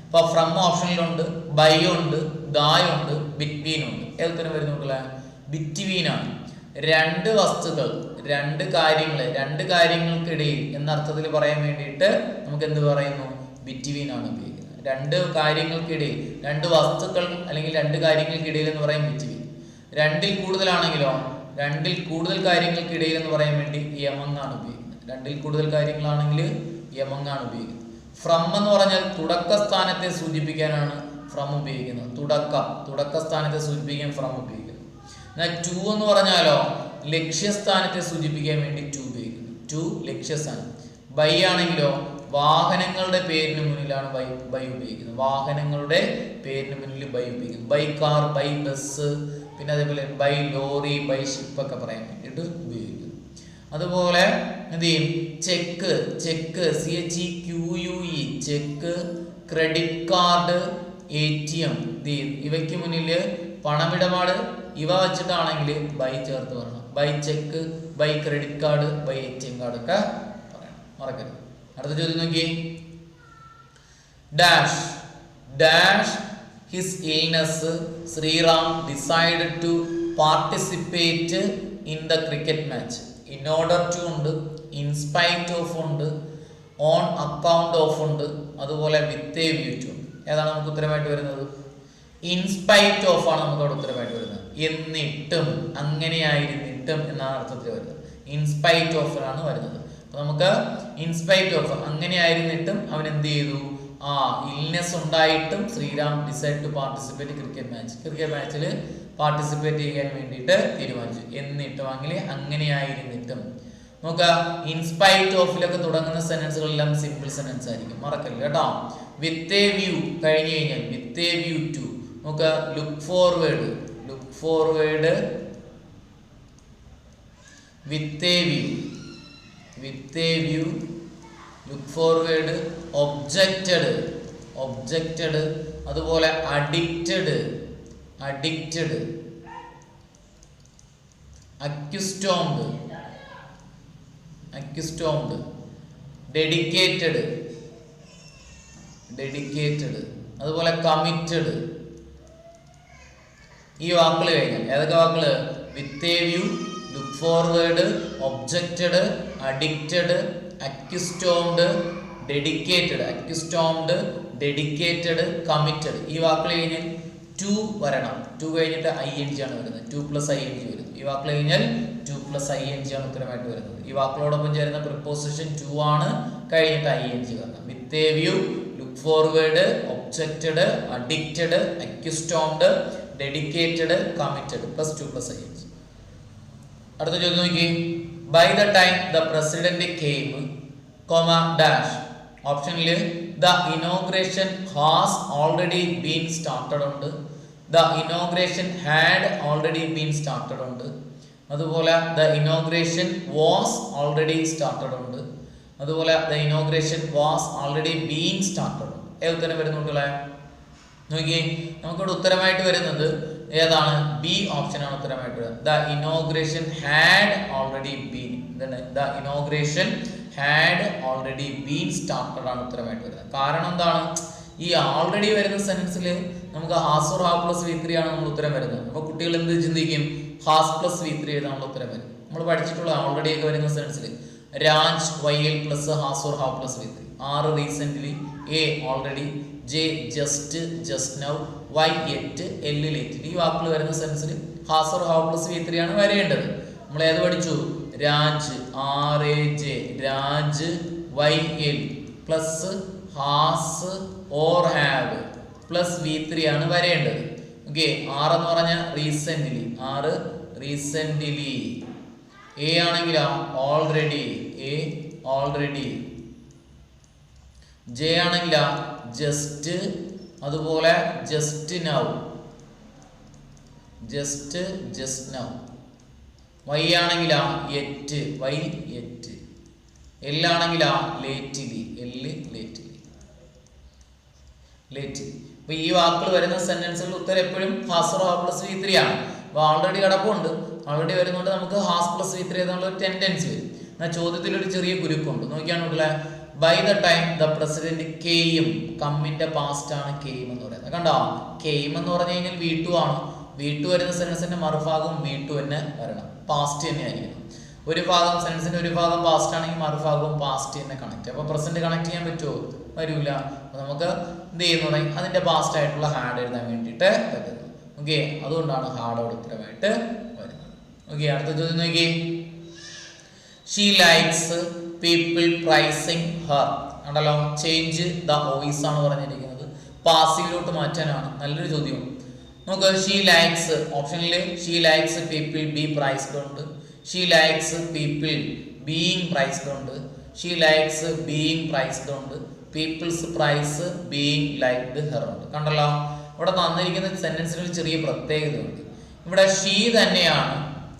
A: അപ്പൊ ഫ്രം ഓപ്ഷനിലുണ്ട്, ബൈ ഉണ്ട്, ദായ് ഉണ്ട്, ബിറ്റ്വീൻ ഉണ്ട്. ഏതൊക്കെ വരുന്നുണ്ടല്ലേ? ബിറ്റ്വീൻ ആണ്. രണ്ട് വസ്തുക്കൾ, രണ്ട് കാര്യങ്ങൾക്കിടയിൽ എന്ന അർത്ഥത്തിൽ പറയാൻ വേണ്ടിയിട്ട് നമുക്ക് എന്ത് പറയുന്നു? ബിറ്റ്വീൻ ആണ് ഉപയോഗിക്കുന്നത്. രണ്ട് കാര്യങ്ങൾക്കിടയിൽ, രണ്ട് വസ്തുക്കൾ അല്ലെങ്കിൽ രണ്ട് കാര്യങ്ങൾക്കിടയിൽ എന്ന് പറയും ബിറ്റ്വീൻ. രണ്ടിൽ കൂടുതലാണെങ്കിലോ, രണ്ടിൽ കൂടുതൽ കാര്യങ്ങൾക്കിടയിൽ എന്ന് പറയാൻ വേണ്ടി യമങ് ആണ് ഉപയോഗിക്കുന്നത്. രണ്ടിൽ കൂടുതൽ കാര്യങ്ങളാണെങ്കിൽ യമങ് ആണ് ഉപയോഗിക്കുന്നത്. ഫ്രം എന്ന് പറഞ്ഞാൽ തുടക്ക സ്ഥാനത്തെ സൂചിപ്പിക്കാനാണ് ഫ്രം ഉപയോഗിക്കുന്നത്. തുടക്ക സ്ഥാനത്തെ സൂചിപ്പിക്കാൻ ഫ്രം ഉപയോഗിക്കുന്നു. എന്നാൽ ടു എന്ന് പറഞ്ഞാലോ ലക്ഷ്യസ്ഥാനത്തെ സൂചിപ്പിക്കാൻ വേണ്ടി ടു ഉപയോഗിക്കുന്നു. ടു ലക്ഷ്യസ്ഥാനം. ബൈ ആണെങ്കിലോ വാഹനങ്ങളുടെ പേരിന് മുന്നിലാണ് ബൈ ഉപയോഗിക്കുന്നത്. വാഹനങ്ങളുടെ പേരിന് മുന്നിൽ ബൈ ഉപയോഗിക്കുന്നു. ബൈ കാർ, ബൈ ബസ്, പിന്നെ അതേപോലെ ബൈ ലോറി, ബൈ ഷിപ്പ് ഒക്കെ പറയാൻ വേണ്ടിയിട്ട് ഉപയോഗിക്കുന്നു. അതുപോലെ എന്ത് ചെയ്യും? Cheque, CHEQUE, cheque, credit card, ATM, ഇവയ്ക്ക് മുന്നിൽ പണമിടപാട് ഇവ വെച്ചിട്ടാണെങ്കിൽ ബൈ ചേർത്ത് പറയണം. By cheque, by credit card, by ATM card ഒക്കെ പറയണം, മറക്കരുത്. അടുത്ത ചോദ്യം നോക്കി. Dash his illness Sriram decided to participate in the cricket match. In order to ഉണ്ട്, ഇൻ സ്പൈറ്റ് ഓഫ് ഉണ്ട്, ഓൺ അക്കൗണ്ട് ഓഫ് ഉണ്ട്, അതുപോലെ വിത്ത് എ വ്യൂ ടു ഉണ്ട്. ഏതാണ് നമുക്ക് ഉത്തരമായിട്ട് വരുന്നത്? ഇൻസ്പൈറ്റ് ഓഫ് ആണ് നമുക്ക് അവിടെ ഉത്തരമായിട്ട് വരുന്നത്. എന്നിട്ടും, അങ്ങനെയായിരുന്നിട്ടും എന്നാണ് അർത്ഥത്തിൽ വരുന്നത്. ഇൻസ്പൈറ്റ് ഓഫ് ആണ് വരുന്നത്. അപ്പൊ നമുക്ക് ഇൻസ്പൈറ്റ് ഓഫ്, അങ്ങനെയായിരുന്നിട്ടും അവൻ എന്ത് ചെയ്തു? ഇൽനെസ് ഉണ്ടായിട്ടും Sriram decide to participate cricket മാച്ചിൽ പാർട്ടിസിപ്പേറ്റ് ചെയ്യാൻ വേണ്ടിയിട്ട് തീരുമാനിച്ചു. എന്നിട്ടും അങ്ങനെ, അങ്ങനെയായിരുന്നിട്ടും. നോക്കുക, ഇൻസ്പൈറ്റ് ഓഫിലൊക്കെ തുടങ്ങുന്ന സെന്റൻസുകളെല്ലാം സിമ്പിൾ സെന്റൻസ് ആയിരിക്കും, മറക്കല്ല കേട്ടോ. വിത്ത് എ വ്യൂ കഴിഞ്ഞു കഴിഞ്ഞാൽ വിത്ത് എ വ്യൂ ടു. നോക്കുക, look forward with a view, look forward. Objected, അതുപോലെ അഡിക്റ്റഡ്, അക്യുസ്റ്റോംഡ്, ഡെഡിക്കേറ്റഡ്, അതുപോലെ കമ്മിറ്റഡ്. ഈ വാക്കുകൾ കഴിഞ്ഞാൽ ഏതൊക്കെ വാക്കുകൾ? With a view, look forward, objected, addicted, accustomed, dedicated, committed. ഈ വാക്കുകൾ കഴിഞ്ഞാൽ ടു വരണം. ടു കഴിഞ്ഞിട്ട് ING ആണ് വരുന്നത്. 2+ING വരുന്നത്. ഈ വാക്കുകൾ കഴിഞ്ഞാൽ 2+ING ആണ് ഉത്തരമായിട്ട് വരുന്നത്. ഈ വാക്കുകളോടൊപ്പം ചേരുന്ന പ്രിപ്പോസിഷൻ ടു ആണ്, കഴിഞ്ഞിട്ട് ING വരണം. With a view, look forward, objected, addicted, accustomed, dedicated, committed +2+ING. അടുത്ത ചോദ്യം നോക്കി. By the time the president came, dash. ഓപ്ഷനിൽ the inauguration has already been started ഉണ്ട്, the inauguration had already been started ഉണ്ട്, അതുപോലെ the inauguration was already started ഉണ്ട്, അതുപോലെ the inauguration was already been started ഉണ്ട്. ഏതൊക്കെ വരുന്നുണ്ടല്ലേ? നോക്കിയേ, നമുക്കിവിടെ ഉത്തരമായിട്ട് വരുന്നത് ഏതാണ്? ബി ഓപ്ഷൻ ആണ് ഉത്തരമായിട്ട് വരുന്നത്. The inauguration had already been, the inauguration had already been started ആണ് ഉത്തരമായിട്ട് വരുന്നത്. കാരണം എന്താണ്? ഈ ഓൾറെഡി വരുന്ന സെന്റൻസിൽ നമുക്ക് has or have plus V3 ആണ് നമ്മൾ ഉത്തരം വരുന്നത്. അപ്പൊ കുട്ടികൾ എന്ത് ചിന്തിക്കും? ഹാസ് പ്ലസ് V3 എഴുതാനുള്ള ഉത്തരം വരും. നമ്മൾ പഠിച്ചിട്ടുള്ള ഓൾറെഡി ഒക്കെ വരുന്ന സെന്റൻസിൽ Raj YL plus has or have plus V3, R recently, A already, J just, just now, Y yet, L late. ഈ വാക്കുകൾ വരുന്ന സെൻസിൽ has or have plus V3 ആണ് വരേണ്ടത്. നമ്മൾ ഏത് പഠിച്ചു? Raj RAJ Raj YL plus has or have plus V3 ആണ് വരേണ്ടത്. ഓക്കെ, R എന്ന് പറഞ്ഞ റീസെന്റ്ലി, R റീസെന്റ്ലി. A ആണെങ്കിലോ ഓൾറെഡി, A ഓൾറെഡി. J ആണെങ്കിലോ ജസ്റ്റ്, അതുപോലെ just now, just now. Y ആണെങ്കിലോ യെറ്റ്, Y യെറ്റ്. L ആണെങ്കിലോ ലേറ്റ്ലി, L ലേറ്റ്ലി, ലേറ്റ്ലി. അപ്പൊ ഈ വാക്കുകൾ വരുന്ന സെന്റൻസുകൾ ഉത്തരം എപ്പോഴും has or have plus V3 ആണ്. അപ്പൊ ഓൾറെഡി കിടപ്പുണ്ട്, ഓൾറെഡി വരുന്നുണ്ട്, നമുക്ക് ഹാസ് പ്ലസ് V3 എന്നുള്ള ഒരു ടെൻഡൻസി വരും. എന്നാൽ ചോദ്യത്തിൽ ഒരു ചെറിയ കുരുക്കുണ്ട്, നോക്കിയാണ് മക്കളെ. By the time the president കെയും, കമ്മിന്റെ പാസ്റ്റ് ആണ് കെയും എന്ന് പറയുന്നത്. കണ്ടോ, കെയും എന്ന് പറഞ്ഞു കഴിഞ്ഞാൽ V2 ആണ്. V2 വരുന്ന സെന്റൻസിന്റെ മറുഭാഗവും V2 തന്നെ വരണം, പാസ്റ്റ് തന്നെ ആയിരിക്കണം. ഒരു ഭാഗം സെന്റൻസിന്റെ ഒരു ഭാഗം പാസ്റ്റ് ആണെങ്കിൽ മറുഭാഗവും പാസ്റ്റ് തന്നെ കണക്ട്. അപ്പൊ പ്രസന്റ് കണക്ട് ചെയ്യാൻ പറ്റുമോ? വരൂല. അപ്പൊ നമുക്ക് എന്ത് ചെയ്യുന്നു, അതിന്റെ പാസ്റ്റ് ആയിട്ടുള്ള ഹാഡ് എഴുതാൻ വേണ്ടിയിട്ട് പറ്റുന്നു. ഓക്കെ, അതുകൊണ്ടാണ് ഹാഡോട് ഉത്തരമായിട്ട് വരുന്നത്. ഓക്കെ, അടുത്ത ചോദ്യം നോക്കി. She likes people pricing Har. കണ്ടല്ലോ, ചേഞ്ച് ദ വോയിസ് ആണ് പറഞ്ഞിരിക്കുന്നത്, പാസീവിലോട്ട് മാറ്റാനാണ്. നല്ലൊരു ചോദ്യം. നമുക്ക് ഷീ ലൈക്സ് ഓപ്ഷനിൽ she likes people be praised ഉണ്ട്, she likes people being praised ഉണ്ട്, ഷീ ലൈക്സ് ബീയിങ് പ്രൈസ്ഡ് ഉണ്ട്, peoples praise being liked her ഉണ്ട്. കണ്ടല്ലോ, ഇവിടെ തന്നിരിക്കുന്ന സെന്റൻസിന് ഒരു ചെറിയ പ്രത്യേകതയുണ്ട്. ഇവിടെ ഷീ തന്നെയാണ്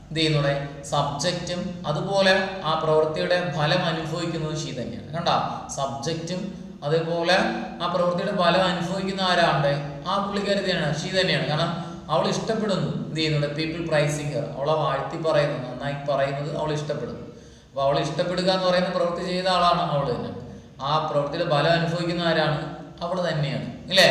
A: എന്ത് ചെയ്യുന്നത്, സബ്ജക്റ്റും, അതുപോലെ ആ പ്രവൃത്തിയുടെ ഫലം അനുഭവിക്കുന്നത് ഷീ തന്നെയാണ്. കണ്ടോ, സബ്ജക്റ്റും അതേപോലെ ആ പ്രവൃത്തിയുടെ ഫലം അനുഭവിക്കുന്ന ആരാണ്ട്, ആ പുള്ളിക്കാരി തന്നെയാണ്, ഷീ തന്നെയാണ്. കാരണം അവൾ ഇഷ്ടപ്പെടുന്നു, എന്ത് ചെയ്യുന്നുണ്ട്, പീപ്പിൾ പ്രൈസിങ് ഹെർ, അവളെ വാഴ്ത്തി പറയുന്നു, നന്നായി പറയുന്നത് അവൾ ഇഷ്ടപ്പെടുന്നു. അപ്പൊ അവൾ ഇഷ്ടപ്പെടുക എന്ന് പറയുന്ന പ്രവൃത്തി ചെയ്ത ആളാണ് അവൾ തന്നെ. ആ പ്രവൃത്തിയുടെ ഫലം അനുഭവിക്കുന്ന ആരാണ്, അവൾ തന്നെയാണ്, ഇല്ലേ?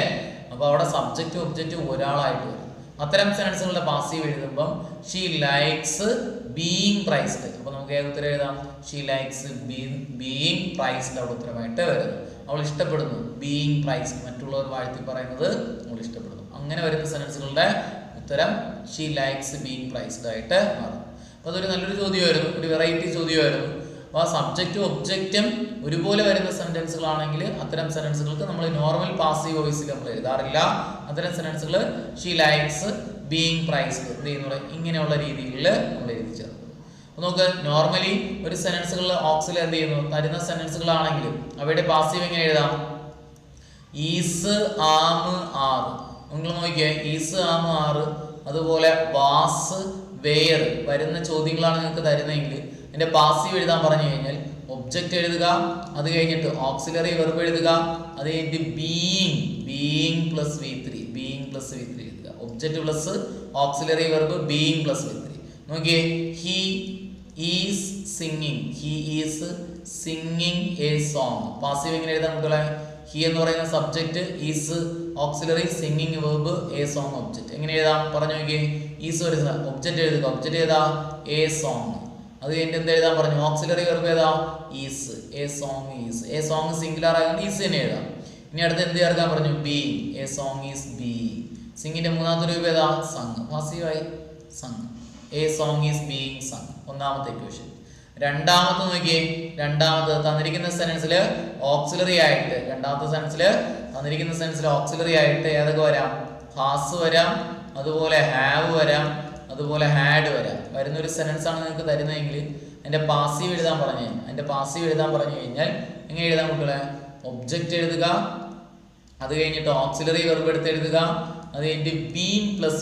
A: അപ്പൊ അവിടെ സബ്ജക്റ്റും ഒബ്ജക്റ്റും ഒരാളായിട്ട് വരും. അത്തരം സെൻസുകളുടെ പാസീവ് എഴുതുമ്പം ഷീ ലൈക്സ് ബീയിങ് പ്രൈസ്ഡ്. അപ്പൊ നമുക്ക് ഏത് ഉത്തരം എഴുതാം? ഷീ ലൈക്സ് ബീയിങ് പ്രൈസ്ഡ് അവിടെ ഉത്തരമായിട്ട് വരുന്നു. അവൾ ഇഷ്ടപ്പെടുന്നു, ബീയിങ് പ്രൈസ്ഡ്, മറ്റുള്ളവർ വാഴ്ത്തി പറയുന്നത് അവൾ ഇഷ്ടപ്പെടുന്നു. അങ്ങനെ വരുന്ന സെൻസുകളുടെ ഉത്തരം ഷീ ലൈക്സ് ബീയിങ് പ്രൈസ്ഡ് ആയിട്ട് മാറും. അപ്പൊ അതൊരു നല്ലൊരു ചോദ്യമായിരുന്നു, ഒരു വെറൈറ്റി ചോദ്യമായിരുന്നു. അപ്പോൾ ആ സബ്ജക്റ്റും ഒബ്ജക്റ്റും ഒരുപോലെ വരുന്ന സെന്റൻസുകളാണെങ്കിൽ അത്തരം സെന്റൻസുകൾക്ക് നമ്മൾ നോർമൽ പാസീവ് വോയിസിൽ നമ്മൾ എഴുതാറില്ല. അത്തരം സെന്റൻസുകൾ ഷീ ലൈക്സ് ബീയിങ് പ്രൈസ്ഡ് എന്ത് ചെയ്യുന്നത്, ഇങ്ങനെയുള്ള രീതിയിൽ നമ്മൾ എഴുതി ചേർക്കും. അപ്പോൾ നമുക്ക് നോർമലി ഒരു സെന്റൻസുകളിൽ ഓക്സിൽ എന്ത് ചെയ്യുന്നു, തരുന്ന സെന്റൻസുകളാണെങ്കിലും അവയുടെ പാസീവ് എങ്ങനെ എഴുതാം? ഈസ്, ആം, ആറ്. നിങ്ങൾ നോക്കിയേ, ഈസ്, ആം, ആറ്, അതുപോലെ വാസ്, വെയർ വരുന്ന ചോദ്യങ്ങളാണ് നിങ്ങൾക്ക് തരുന്നതെങ്കിൽ എൻ്റെ പാസീവ് എഴുതാൻ പറഞ്ഞു കഴിഞ്ഞാൽ ഒബ്ജക്റ്റ് എഴുതുക, അത് കഴിഞ്ഞിട്ട് ഓക്സിലറി വെർബ് എഴുതുക, അത് കഴിഞ്ഞിട്ട് ബീയിങ് പ്ലസ് V3 എഴുതുക. Object plus auxiliary verb being plus V3. നോക്കിയേ, he is singing A song. Passive എങ്ങനെ എഴുതാൻ മക്കളെ? ഹി എന്ന് പറയുന്ന subject, is auxiliary, singing verb, a song object. എങ്ങനെ എഴുതാം പറഞ്ഞു നോക്കിയേ. ഈസ് ഒരു ഒബ്ജക്റ്റ് എഴുതുക, ഒബ്ജക്റ്റ് ഏതാ? A song. അത് കഴിഞ്ഞിട്ട് എന്ത് എഴുതാൻ പറഞ്ഞു? ഓക്സിലറി വെർബ് ഏതാ? Is. A song is. A song singular ആയതുകൊണ്ട് ഈസ് തന്നെ എഴുതാം. ഇനി അടുത്ത് എന്ത് ചേർക്കാൻ പറഞ്ഞു? Being. A song is being. സിംഗിന്റെ മൂന്നാമത്തെ രൂപ ഏതാ? സങ്. പാസീവായി sung. A song is being sung. ഒന്നാമത്തെ ഇക്വേഷൻ. രണ്ടാമത്തെ നോക്കിയേ, രണ്ടാമത്തെ തന്നിരിക്കുന്ന സെൻസിൽ ഓക്സിലറി ആയിട്ട്, രണ്ടാമത്തെ സെൻസിൽ തന്നിരിക്കുന്ന സെൻസിൽ ഓക്സിലറി ആയിട്ട് ഏതൊക്കെ വരാം? ഹാസ് വരാം, അതുപോലെ ഹാവ് വരാം, അതുപോലെ ഹാഡ് വരാം. വരുന്നൊരു സെൻസ് ആണ് നിങ്ങൾക്ക് തരുന്നതെങ്കിൽ അതിന്റെ പാസീവ് എഴുതാൻ പറഞ്ഞു കഴിഞ്ഞാൽ എങ്ങനെ എഴുതാൻ മക്കളെ? ഒബ്ജക്റ്റ് എഴുതുക, അത് കഴിഞ്ഞിട്ട് ഓക്സിലറി വെർബ് എടുത്ത് എഴുതുക, അത് കഴിഞ്ഞിട്ട് ബീൻ പ്ലസ്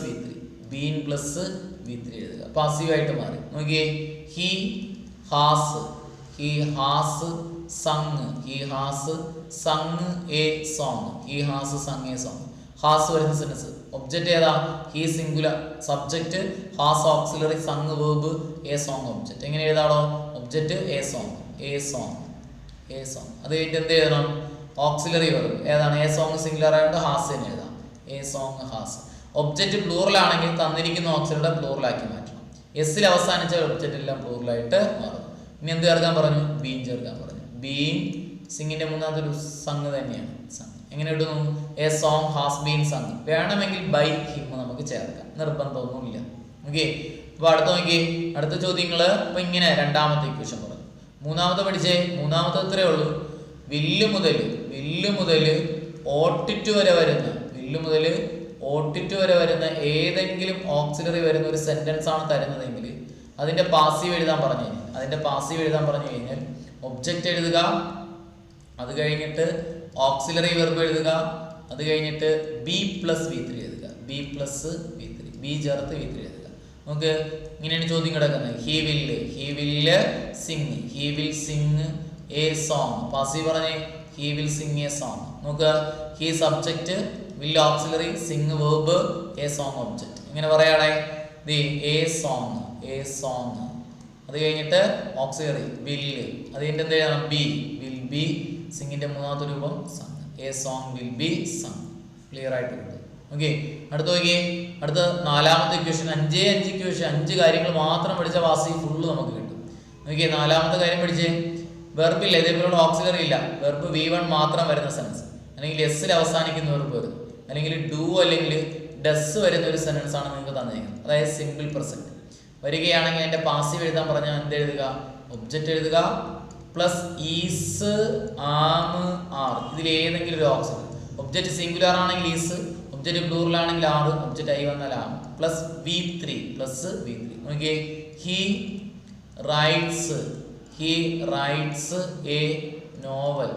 A: V3 എഴുതുക. പാസീവായിട്ട് മാറി. നോക്കിയേ, he has sung a song. Has വരുന്ന സെൻസ് ഒബ്ജക്റ്റ് ഏതാ? He singular, subject has auxiliary, sung verb, a song object. എങ്ങനെ എഴുതാണോ? Object a song. അത് കഴിഞ്ഞിട്ട് എന്ത് എഴുതണം? ഓക്സിലറി വെർബ് ഏതാണ്? എ സോങ് സിംഗുലർ ആയതുകൊണ്ട് ഹാസ് തന്നെ എഴുതാം. A song has. Object plural ആണെങ്കിൽ തന്നിരിക്കുന്ന ഓക്സിലറുടെ പ്ലൂറലാക്കി മാറ്റണം. എസ്സിൽ അവസാനിച്ച ഒബ്ജക്റ്റ് എല്ലാം പ്ലൂറലായിട്ട് മാറും. ഇനി എന്ത് ചേർക്കാൻ പറഞ്ഞു? ബീൻ ചേർക്കാൻ പറഞ്ഞു. ബീൻ സിംഗിന്റെ മൂന്നാമത്തെ ഒരു സങ് തന്നെയാണ്. സങ് എങ്ങനെ ഇടുന്നു? A song has been sung. വേണമെങ്കിൽ ബൈ ഹിം നമുക്ക് ചേർക്കാം, നിർബന്ധമൊന്നുമില്ല. ഓക്കെ, അപ്പൊ അടുത്ത നോക്കി, അടുത്ത ചോദ്യങ്ങള് അപ്പൊ ഇങ്ങനെ രണ്ടാമത്തെ ഇക്വേഷൻ പറഞ്ഞു. മൂന്നാമത്തെ പഠിച്ചേ, മൂന്നാമത്തെ ഇത്രയേ ഉള്ളൂ. വില്ല് മുതൽ ഓട്ടിറ്റ് വരെ വരുന്ന ഏതെങ്കിലും ഓക്സിലറി വരുന്ന ഒരു സെന്റൻസ് ആണ് തരുന്നതെങ്കിൽ അതിന്റെ പാസീവ് എഴുതാൻ പറഞ്ഞു കഴിഞ്ഞാൽ ഒബ്ജക്റ്റ് എഴുതുക, അത് കഴിഞ്ഞിട്ട് ഓക്സിലറി വെർബ് എഴുതുക, അത് കഴിഞ്ഞിട്ട് ബി പ്ലസ് വി ത്രീ എഴുതുക, ബി ചേർത്ത് വി ത്രീ എഴുതുക. നമുക്ക് ഇങ്ങനെയാണ് ചോദ്യം കിടക്കുന്നത്. He will sing a song. Passive പറഞ്ഞേ, he will sing a song. നോക്കുക, he subject, will auxiliary, sing verb, a song object. ഇങ്ങനെ പറയാണേ, എ സോങ്. അത് കഴിഞ്ഞിട്ട് ഓക്സിലറി വില്ല്, അത് കഴിഞ്ഞിട്ട് എന്ത് ചെയ്യണം, വിൽ ബി, സിംഗിന്റെ മൂന്നാമത്തെ രൂപം sung, a song will be sung. Clear ആയിട്ട് കിട്ടും. ഓക്കെ, അടുത്ത നോക്കിയേ, അടുത്ത നാലാമത്തെ ഇക്വേഷൻ. 5 ഇക്വേഷൻ, 5 കാര്യങ്ങൾ മാത്രം പഠിച്ച വാസി ഫുള്ള് നമുക്ക് കിട്ടും. നോക്കിയേ, നാലാമത്തെ കാര്യം പഠിച്ചേ, വെർബ് ഇല്ല, ഇതേപോലുള്ള ഓക്സിലറി ഇല്ല, വെർബ് V1 മാത്രം വരുന്ന സെൻസ്, അല്ലെങ്കിൽ എസ്സിൽ അവസാനിക്കുന്ന വെർബ് വരും, അല്ലെങ്കിൽ ഡു അല്ലെങ്കിൽ ഡസ് വരുന്ന ഒരു സെൻസ് ആണ് നിങ്ങൾക്ക് തന്നിരിക്കുന്നത്. അതായത് സിമ്പിൾ പ്രസന്റ് വരികയാണെങ്കിൽ അതിന്റെ പാസീവ് എഴുതാൻ പറഞ്ഞാൽ എന്ത് എഴുതുക, ഒബ്ജക്റ്റ് എഴുതുക പ്ലസ് ഈസ്, ആം, ആർ, ഇതിൽ ഏതെങ്കിലും ഒരു ഓക്സിലറി. ഒബ്ജക്റ്റ് സിംഗുലർ ആണെങ്കിൽ ഈസ്, ഒബ്ജക്റ്റ് പ്ലൂറൽ ആണെങ്കിൽ ആർ, ഒബ്ജക്റ്റ് ഐ വന്നാൽ ആം, പ്ലസ് V3. നോക്കിയേ, he rights A novel.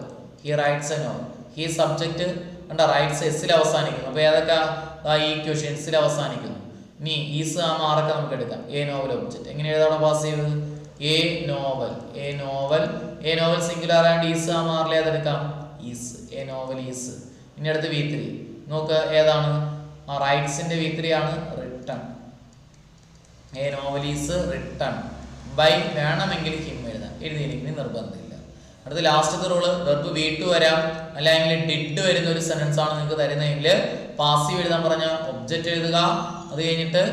A: He subject കണ്ട, റൈറ്റ്സ് എസ്സിൽ അവസാനിക്കുന്നു. അപ്പൊ ഏതൊക്കെ ഈ ഇക്വേഷൻ എസ്സിൽ അവസാനിക്കുന്നു. ഇനി ഈസ്, ആം, ആറൊക്കെ നമുക്ക് എടുക്കാം. എ നോവൽ ഒബ്ജക്റ്റ് എങ്ങനെ എഴുതാണോ passive, a novel singular and is, am, ആറിൽ ഏതെടുക്കാം, ഈസ്, എ നോവൽ ഈസ്. ഇനി അടുത്ത് V3 നോക്ക്, ഏതാണ്, ആ റൈറ്റ്സിന്റെ V3 ആണ്, written. A novel is written by, വേണമെങ്കിൽ ഹിം എഴുതാം, എഴുതിയില്ലെങ്കിൽ നിർബന്ധമില്ല. അടുത്ത ലാസ്റ്റത്തെ റൂള്, വെർബ് V2 വരാം, അല്ലെങ്കിൽ ഡിഡ് വരുന്ന ഒരു സെന്റൻസ് ആണ് നിങ്ങൾക്ക് തരുന്നതെങ്കിൽ പാസീവ് എഴുതാൻ പറഞ്ഞാൽ ഒബ്ജക്റ്റ് എഴുതുക, അത് കഴിഞ്ഞിട്ട്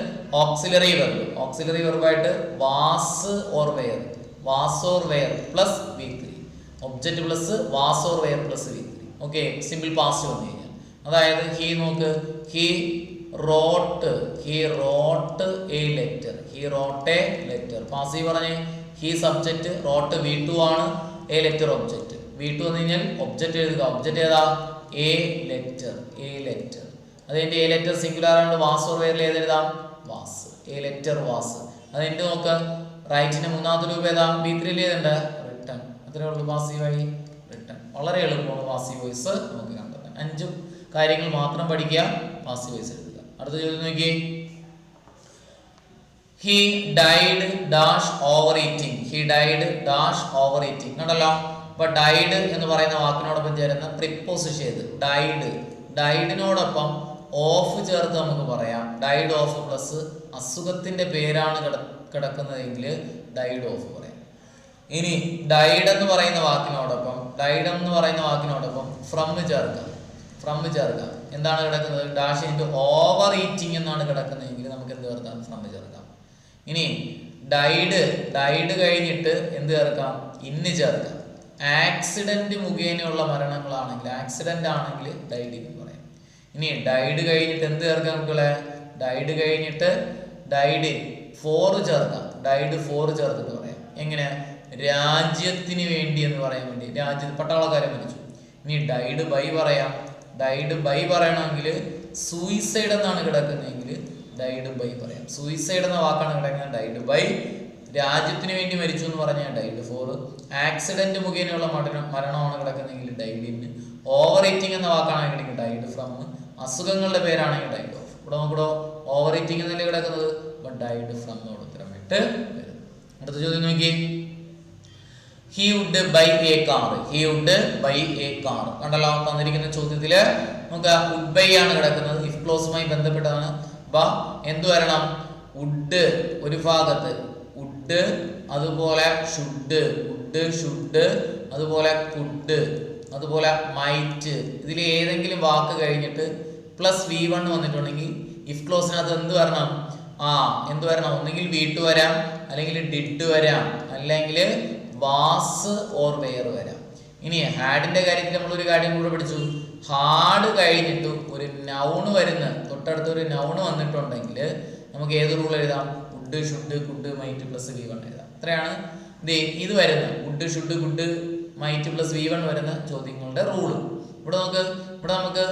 A: ഓക്സിലറി വെർബായിട്ട് was or were plus V3, object plus was or were plus V3. Okay, simple past വന്നു കഴിഞ്ഞാൽ, അതായത് ഹി നോക്ക്, he wrote a letter, passive പറഞ്ഞേ, ഹി സബ്ജക്റ്റ്, റോട്ട് V2 ആണ്, എ ലെറ്റർ ഒബ്ജക്റ്റ്. V2 വന്നു കഴിഞ്ഞാൽ ഒബ്ജക്റ്റ് എഴുതുക, ഒബ്ജക്റ്റ് ഏതാ, എ ലെറ്റർ. അതിന്റെ എ ലെറ്റർ സിംഗുലർ ആണ്, വാസ് ഓർ വെയറിൽ ഏതെഴുതാം, വാസ്, എ ലെറ്റർ വാസ്. അതിന്റെ നോക്ക്, റൈറ്റിന്റെ മൂന്നാമത്തെ രൂപ ഏതാ, V3 ഏതുണ്ട്, റിട്ടൺ. അത്രേ ഉള്ളൂ, പാസീവായി റിട്ടൺ. വളരെ എളുപ്പമാണ് പാസീവ് വോയിസ് നമുക്ക് കണ്ടെത്താൻ. 5 കാര്യങ്ങൾ മാത്രം പഠിക്കുക, പാസീവ് വോയിസ് എഴുതുക. അടുത്ത ചോദ്യം നോക്കിയേ, he died dash over eating. കണ്ടല്ലോ, അപ്പൊ ഡൈഡ് എന്ന് പറയുന്ന വാക്കിനോടൊപ്പം ചേരുന്ന പ്രിപ്പോസിഷൻ ഏത്, ഡൈഡിനോടൊപ്പം ഓഫ് ചേർത്ത് നമുക്ക് പറയാം, ഡൈഡ് ഓഫ് പ്ലസ് അസുഖത്തിന്റെ പേരാണ് കിടക്കുന്നതെങ്കിൽ ഡൈഡ് ഓഫ് പറയാം. ഇനി ഡൈഡ് എന്ന് പറയുന്ന വാക്കിനോടൊപ്പം ഫ്രം ചേർക്കാം. എന്താണ് കിടക്കുന്നത്, ഡാഷ് ഇൻറ്റു ഓവർ ഈറ്റിംഗ് എന്നാണ് കിടക്കുന്നതെങ്കിൽ നമുക്ക് എന്ത് ചേർക്കാം, ഫ്രം ചേർക്കാം. ഇനി ഡൈഡ് കഴിഞ്ഞിട്ട് എന്ത് ചേർക്കാം, ഇന്ന് ചേർക്കാം. ആക്സിഡന്റ് മുഖേനയുള്ള മരണങ്ങളാണെങ്കിൽ, ആക്സിഡന്റ് ആണെങ്കിൽ ഡൈഡ് എന്ന് പറയാം. ഇനി ഡൈഡ് കഴിഞ്ഞിട്ട് എന്ത് ചേർക്കാം കുട്ടികളെ, ഡൈഡ് കഴിഞ്ഞിട്ട് ഡൈഡ് ഫോർ ചേർത്തിട്ട് പറയാം. എങ്ങനെ, രാജ്യത്തിന് വേണ്ടി എന്ന് പറയാൻ വേണ്ടി, പട്ടാളക്കാരെ മരിച്ചു. ഇനി ഡൈഡ് ബൈ പറയണമെങ്കിൽ സൂയിസൈഡ് എന്നാണ് കിടക്കുന്നതെങ്കിൽ ഡൈഡ് ബൈ പറയാം. സൂയിസൈഡ് എന്ന വാക്കാണ് കിടക്കുന്നത്, ഡൈഡ് ബൈ. രാജ്യത്തിന് വേണ്ടി മരിച്ചു എന്ന് പറഞ്ഞാൽ ഡൈഡ് ഫോർ. ആക്സിഡന്റ് മുഖേനയുള്ള മരണമാണ് കിടക്കുന്നതെങ്കിൽ ഡൈഡ് ഇൻ. ഓവർ ഈറ്റിംഗ് എന്ന വാക്കാണെങ്കിൽ ഡൈഡ് ഫ്രം. അസുഖങ്ങളുടെ പേരാണെങ്കിൽ ഡൈഡ് ഓഫ്. ഇവിടെ നോക്കടോ, ഓവർ ഈറ്റിംഗ് എന്നല്ലേ കിടക്കുന്നത്, ബട്ട് ഡൈഡ് ഫ്രം എന്നോട് ഉത്തരമായിട്ട് വരും. അടുത്ത ചോദ്യം നോക്കിയേ, he would buy a car. കണ്ടല്ലോ, തന്നിരിക്കുന്ന ചോദ്യത്തില് നമുക്ക് would buy ആണ് കിടക്കുന്നത്, ഇഫ് ക്ലോസുമായി ബന്ധപ്പെട്ടതാണ്. അപ്പൊ എന്ത് വരണം, would ഒരു ഭാഗത്ത്, would അതുപോലെ should, അതുപോലെ could, അതുപോലെ might, ഇതിൽ ഏതെങ്കിലും വാക്ക് കഴിഞ്ഞിട്ട് പ്ലസ് V1 വന്നിട്ടുണ്ടെങ്കിൽ ഇഫ് ക്ലോസിനകത്ത് എന്ത് വരണം, ഒന്നെങ്കിൽ V2 വരാം, അല്ലെങ്കിൽ ഡിഡ് വരാം, അല്ലെങ്കിൽ വാസ് ഓർ വെയർ വരാം. ഇനി ഹാഡിന്റെ കാര്യത്തിൽ നമ്മൾ ഒരു കാര്യം കൂടെ പഠിച്ചു, ഹാഡ് കഴിഞ്ഞിട്ട് ഒരു നൗണ് വരുന്ന തൊട്ടടുത്ത് ഒരു നൗണ് വന്നിട്ടുണ്ടെങ്കിൽ നമുക്ക് ഏത് റൂൾ എഴുതാം, would would should could might plus V1 എഴുതാം. ഇത്രയാണ് ഇത് വരുന്നത്. Would should could might plus V1 വരുന്ന ചോദ്യങ്ങളുടെ റൂള്. ഇവിടെ നമുക്ക്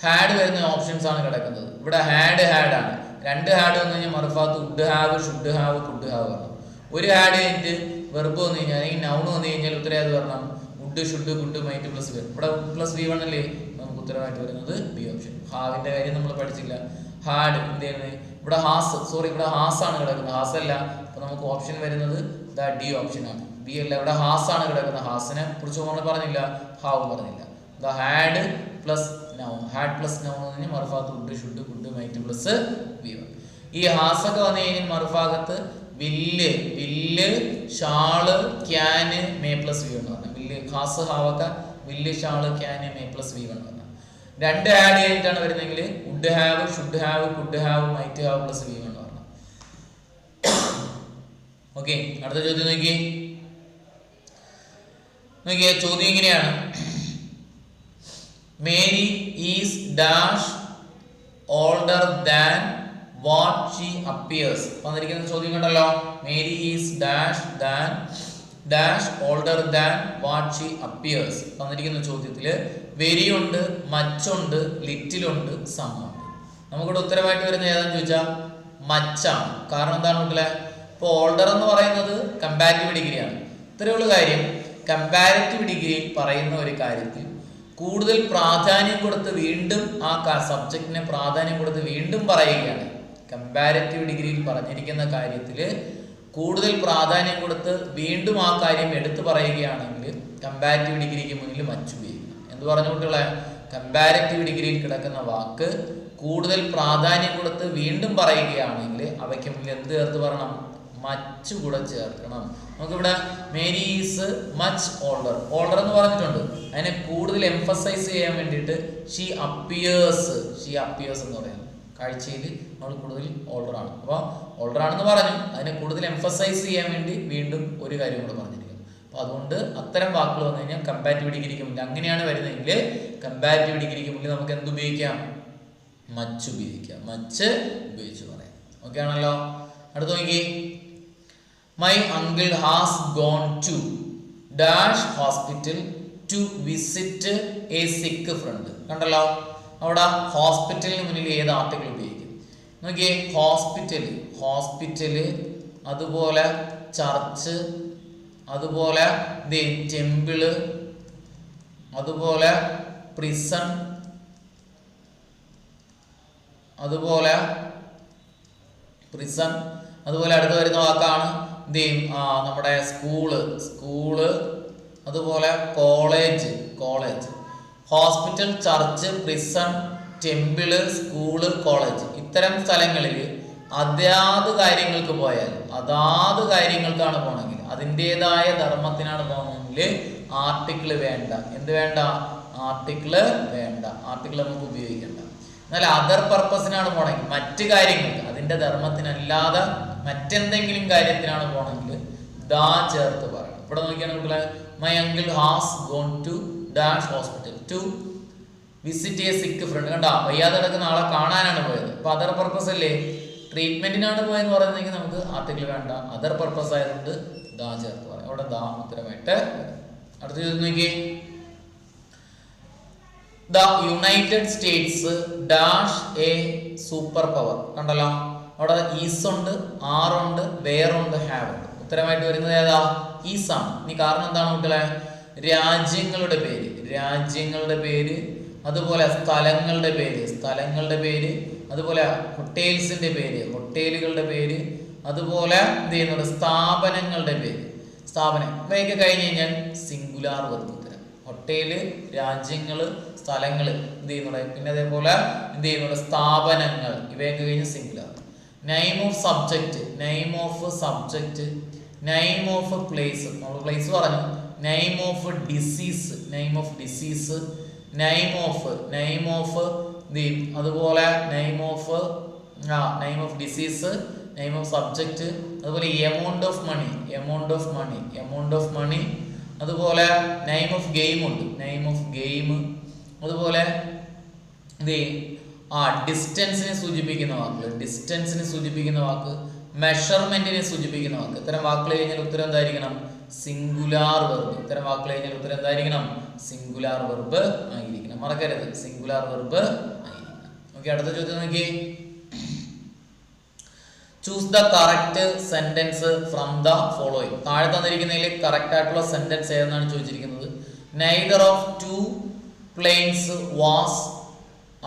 A: ഹാഡ് വരുന്ന ഓപ്ഷൻസ് ആണ് കിടക്കുന്നത്. ഇവിടെ ഹാഡ് ആണ്. 2 ഹാഡ് വന്നു കഴിഞ്ഞാൽ മറുഭാഗത്ത് would have, should have, could have ആണ്. ഒരു ഹാഡ് കഴിഞ്ഞിട്ട് വെർബ് വന്നു കഴിഞ്ഞാൽ അല്ലെങ്കിൽ നൗൺ വന്നു കഴിഞ്ഞാൽ ഉത്തരം ഏത് പറഞ്ഞാൽ would should could might plus V1. ഇവിടെ പ്ലസ് V1 അല്ലേ നമുക്ക് ഉത്തരമായിട്ട് വരുന്നത് ബി ഓപ്ഷൻ. ഹാവിന്റെ കാര്യം നമ്മൾ പഠിച്ചില്ല. ഹാഡ് എന്ത് ചെയ്യുന്നത്? ഇവിടെ ഇവിടെ ഹാസ് ആണ് കിടക്കുന്നത്, ഹാസ് അല്ല. അപ്പൊ നമുക്ക് ഓപ്ഷൻ വരുന്നത് ഡി ഓപ്ഷൻ ആണ്, ബി അല്ല. ഇവിടെ ഹാസ് ആണ് കിടക്കുന്നത്. ഹാസിനെ കുറിച്ച് നമ്മൾ പറഞ്ഞില്ല, ഹാവ് പറഞ്ഞില്ല. Had plus noun, had plus noun എന്ന് പറഞ്ഞാൽ മറുഭാഗത്ത് would should could might plus V1. ഈ ഹാസൊക്കെ വന്നു കഴിഞ്ഞാൽ മറുഭാഗത്ത് വില്ല് shawl can may plus V1 പറഞ്ഞു. വില്ല് ഹാസ് ഹാവൊക്കെ വില്ല് shawl can may plus V1 പറഞ്ഞു. 2 ആഡ് ചെയ്തിട്ടാണ് വരുന്നതെങ്കിൽ would have, should have, could have, might have plus V1 പറഞ്ഞു. ഓക്കെ, അടുത്ത ചോദ്യം നോക്കിയേ. ചോദ്യം ഇങ്ങനെയാണ്. Mary is dash older than what she appears. വന്നിരിക്കുന്ന ചോദ്യം കണ്ടല്ലോ. Mary is dash older than what she appears. വന്നിരിക്കുന്ന ചോദ്യത്തില് വെരി ഉണ്ട്, മച്ച് ഉണ്ട്, ലിറ്റിൽ ഉണ്ട്, സം ഉണ്ട്. നമുക്കിവിടെ ഉത്തരമായിട്ട് വരുന്ന ഏതാണെന്ന് ചോദിച്ചാൽ മച്ചാണ്. കാരണം എന്താണ് മക്കളെ? ഇപ്പൊ ഓൾഡർ എന്ന് പറയുന്നത് കമ്പാരിറ്റീവ് ഡിഗ്രിയാണ്. ഇത്രയുള്ള കാര്യം, കമ്പാരിറ്റീവ് ഡിഗ്രിയിൽ പറയുന്ന ഒരു കാര്യത്തിൽ കൂടുതൽ പ്രാധാന്യം കൊടുത്ത് വീണ്ടും ആ സബ്ജക്റ്റിനെ പ്രാധാന്യം കൊടുത്ത് വീണ്ടും പറയുകയാണ്. കമ്പാരിറ്റീവ് ഡിഗ്രിയിൽ പറഞ്ഞിരിക്കുന്ന കാര്യത്തിൽ കൂടുതൽ പ്രാധാന്യം കൊടുത്ത് വീണ്ടും ആ കാര്യം എടുത്തു പറയുകയാണെങ്കിൽ കമ്പാരിറ്റീവ് ഡിഗ്രിക്ക് മുന്നിൽ മച്ച് ഉപയോഗിക്കണം. എന്ത് പറഞ്ഞു കുട്ടികളെ? കമ്പാരിറ്റീവ് ഡിഗ്രിയിൽ കിടക്കുന്ന വാക്ക് കൂടുതൽ പ്രാധാന്യം കൊടുത്ത് വീണ്ടും പറയുകയാണെങ്കിൽ അവയ്ക്ക് മുന്നിൽ എന്ത് ചേർത്ത് പറയണം? മച്ച് കൂടെ ചേർക്കണം. നമുക്കിവിടെ മേരി ഈസ് മച്ച് ഓൾഡർ എന്ന് പറഞ്ഞിട്ടുണ്ട്. അതിനെ കൂടുതൽ എംഫസൈസ് ചെയ്യാൻ വേണ്ടിയിട്ട് ഷീ അപ്പിയേഴ്സ് എന്ന് പറയുന്നത്. കാഴ്ചയിൽ നമ്മൾ കൂടുതൽ ഓൾഡർ ആണ്. അപ്പോൾ ഓൾഡർ ആണെന്ന് പറഞ്ഞു, അതിനെ കൂടുതൽ എംഫസൈസ് ചെയ്യാൻ വേണ്ടി വീണ്ടും ഒരു കാര്യം കൂടെ പറഞ്ഞിരിക്കുന്നു. അപ്പോൾ അതുകൊണ്ട് അത്തരം വാക്കുകൾ വന്നു കഴിഞ്ഞാൽ കമ്പാരിറ്റീവ് ഡിഗ്രിക്ക് മുന്നിൽ അങ്ങനെയാണ് വരുന്നതെങ്കിൽ കമ്പാരിറ്റീവ് ഡിഗ്രിക്ക് മുന്നിൽ നമുക്ക് എന്ത് ഉപയോഗിക്കാം? മച്ച് ഉപയോഗിക്കാം. മച്ച് ഉപയോഗിച്ച് പറയാം. ഓക്കെ ആണല്ലോ. അടുത്ത് നോക്കി. My uncle has gone to dash hospital to visit a sick friend. കണ്ടല്ലോ, അവിടെ ഹോസ്പിറ്റലിന് മുന്നിൽ ഏത് ആർട്ടിക്കിൾ ഉപയോഗിക്കും? നോക്കിയേ. ഹോസ്പിറ്റല്, അതുപോലെ ചർച്ച്, അതുപോലെ ടെമ്പിള്, അതുപോലെ പ്രിസൺ, അതുപോലെ അടുത്ത് വരുന്ന വാക്കാണ് നമ്മുടെ സ്കൂള്, അതുപോലെ college. Hospital, church, prison, temple, school, college. ഇത്തരം സ്ഥലങ്ങളിൽ അതാത് കാര്യങ്ങൾക്കാണ് പോകണമെങ്കിൽ, അതിൻ്റെതായ ധർമ്മത്തിനാണ് പോകണമെങ്കിൽ ആർട്ടിക്കിൾ വേണ്ട. എന്ത് വേണ്ട? ആർട്ടിക്കിൾ വേണ്ട. ആർട്ടിക്കിൾ നമുക്ക് ഉപയോഗിക്കേണ്ട. എന്നാൽ അതർ പർപ്പസിനാണ് പോകണമെങ്കിൽ, മറ്റ് കാര്യങ്ങൾക്ക്, അതിൻ്റെ ധർമ്മത്തിനല്ലാതെ മറ്റെന്തെങ്കിലും കാര്യത്തിനാണ് പോകണമെങ്കിൽ ദാ ചേർത്ത് പറയണം. ഇവിടെ നോക്കിയാണ് കുട്ടികളെ. My uncle has gone to dash hospital to visit a sick friend. കണ്ടാ, വയ്യാതെ കിടക്കുന്ന ആളെ കാണാനാണ് പോയത്. അപ്പൊ അതർ പർപ്പസ് അല്ലേ? ട്രീറ്റ്മെന്റിനാണ് പോയെന്ന് പറയുന്നെങ്കിൽ നമുക്ക് ആർട്ടിക്കിൾ വേണ്ട. അതർ പർപ്പസ് ആയതുകൊണ്ട് ദാ ചേർത്ത് പറയാം. അവിടെ ദാ ഉത്തരമായിട്ട്. അടുത്ത ചോദ്യം നോക്കി. The United States dash A super power. കണ്ടല്ലോ, അവിടെ ഈസ് ഉണ്ട്, ആർ ഉണ്ട്, വേർ ഉണ്ട്, ഹാവ് ഉണ്ട്. ഉത്തരമായിട്ട് വരുന്നത് ഏതാ? ഈസ് ആണ്. ഇനി കാരണം എന്താണ് കുട്ടികളെ? രാജ്യങ്ങളുടെ പേര്, അതുപോലെ സ്ഥലങ്ങളുടെ പേര്, അതുപോലെ ഹോട്ടലുകളുടെ പേര്, അതുപോലെ എന്ത് ചെയ്യുന്നുണ്ട്? സ്ഥാപനങ്ങളുടെ പേര്. ഇവയൊക്കെ കഴിഞ്ഞ് കഴിഞ്ഞാൽ സിംഗുലാർ വെർബ് ഉത്തരം. ഹോട്ടല്, രാജ്യങ്ങള്, സ്ഥലങ്ങള് എന്ത് ചെയ്യുന്നുണ്ട്? പിന്നെ അതേപോലെ എന്ത് ചെയ്യുന്നുണ്ട്? സ്ഥാപനങ്ങൾ. ഇവയൊക്കെ കഴിഞ്ഞ് singular. Name of subject, name of place. നമ്മൾ പ്ലേസ് പറഞ്ഞു. നെയിം ഓഫ് ഡിസീസ്, അതുപോലെ name of disease, name of subject, അതുപോലെ എമൗണ്ട് ഓഫ് മണി, അതുപോലെ നെയിം ഓഫ് ഗെയിം ഉണ്ട്, അതുപോലെ ഡിസ്റ്റൻസിനെ സൂചിപ്പിക്കുന്ന വാക്ക് മെഷർമെന്റിനെ സൂചിപ്പിക്കുന്ന വാക്ക്. ഇത്തരം വാക്കുകൾ കഴിഞ്ഞാൽ ഉത്തരം എന്തായിരിക്കണം? Singular verb. ഇത്തരം വാക്കുകൾ കഴിഞ്ഞാൽ ഉത്തരം എന്തായിരിക്കണം? സിംഗുലാർ വെർബ് ആയിരിക്കണം. മറക്കരുത്, സിംഗുലാർ വെർബ് ആയിരിക്കണം. ഓക്കെ, അടുത്ത ചോദ്യം നോക്കിയേ. Choose the correct sentence from the following. താഴെ തന്നിരിക്കുന്നതിൽ കറക്റ്റ് ആയിട്ടുള്ള സെന്റൻസ് ഏതെന്നാണ് ചോദിച്ചിരിക്കുന്നത്. Neither of two plains was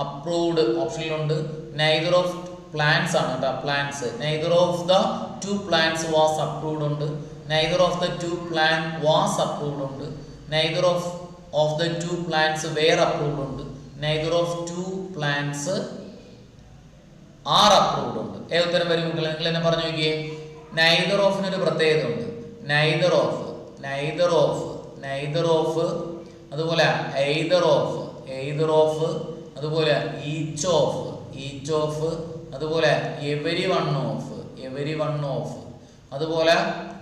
A: approved ഓപ്ഷനിലുണ്ട്. നെയ്തർ ഓഫ് പ്ലാൻസ് ആണ് കേട്ടോ, plans. Neither of the two plans was approved ഉണ്ട്. Neither of the two plan was approved ഉണ്ട്. Neither of the two plans were approved ഉണ്ട്. Neither of two plans are approved ഉണ്ട്. ഏത് ഉത്തരം വരും കുട്ടികൾ? നിങ്ങൾ എന്നെ പറഞ്ഞു നോക്കിയേ. നൈദർ ഓഫിനൊരു പ്രത്യേകത ഉണ്ട്. Neither of, neither of, neither of, അതുപോലെ എയ്തർ ഓഫ്, എയ്തർ ഓഫ്, അതുപോലെ ഈച്ച് ഓഫ്, ഈച്ച് ഓഫ്, അതുപോലെ every one of, every one of, അതുപോലെ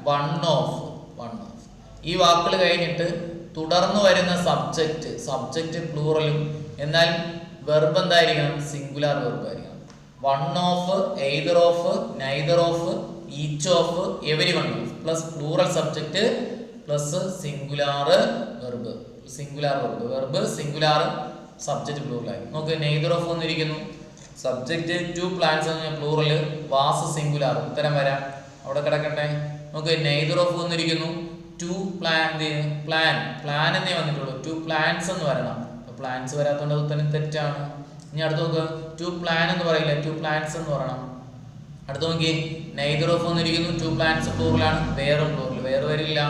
A: വൺ ഓഫ്, വൺ ഓഫ്. ഈ വാക്കുകൾ കഴിഞ്ഞിട്ട് തുടർന്ന് വരുന്ന സബ്ജക്റ്റ്, സബ്ജക്റ്റ് പ്ലൂറലും, എന്നാൽ വെർബ് എന്തായിരിക്കണം? സിംഗുലാർ വെർബ് ആയിരിക്കണം. One of, either of, neither of, each of, every one of plus plural subject plus singular verb. Singular verb, verb singular, subject പ്ലൂറലായി. നോക്ക്, നെയ്തർ ഓഫ് വന്നിരിക്കുന്നു, സബ്ജക്റ്റ് ടു പ്ലാൻസ് എന്ന് പ്ലൂറല്, was singular. ഉത്തരം വരാം, അവിടെ കിടക്കട്ടെ. നോക്ക്, നെയ്തർ ഓഫ് വന്നിരിക്കുന്നു, ടു പ്ലാൻ, പ്ലാൻ, പ്ലാൻ എന്നേ വന്നിട്ടുള്ളൂ. ടു പ്ലാൻസ് എന്ന് വരണം. പ്ലാൻസ് വരാത്തതുകൊണ്ട് ഉത്തരം തെറ്റാണ്. ഇനി അടുത്ത് നോക്കുക, ടു പ്ലാൻ എന്ന് പറയില്ല, ടു പ്ലാൻസ് എന്ന് പറയണം. അടുത്ത് നോക്കി, നെയ്തർ ഓഫ് വന്നിരിക്കുന്നു, ടു പ്ലാൻസ് പ്ലൂറലാണ്, വേറെ പ്ലൂറൽ, വേറെ വരില്ല.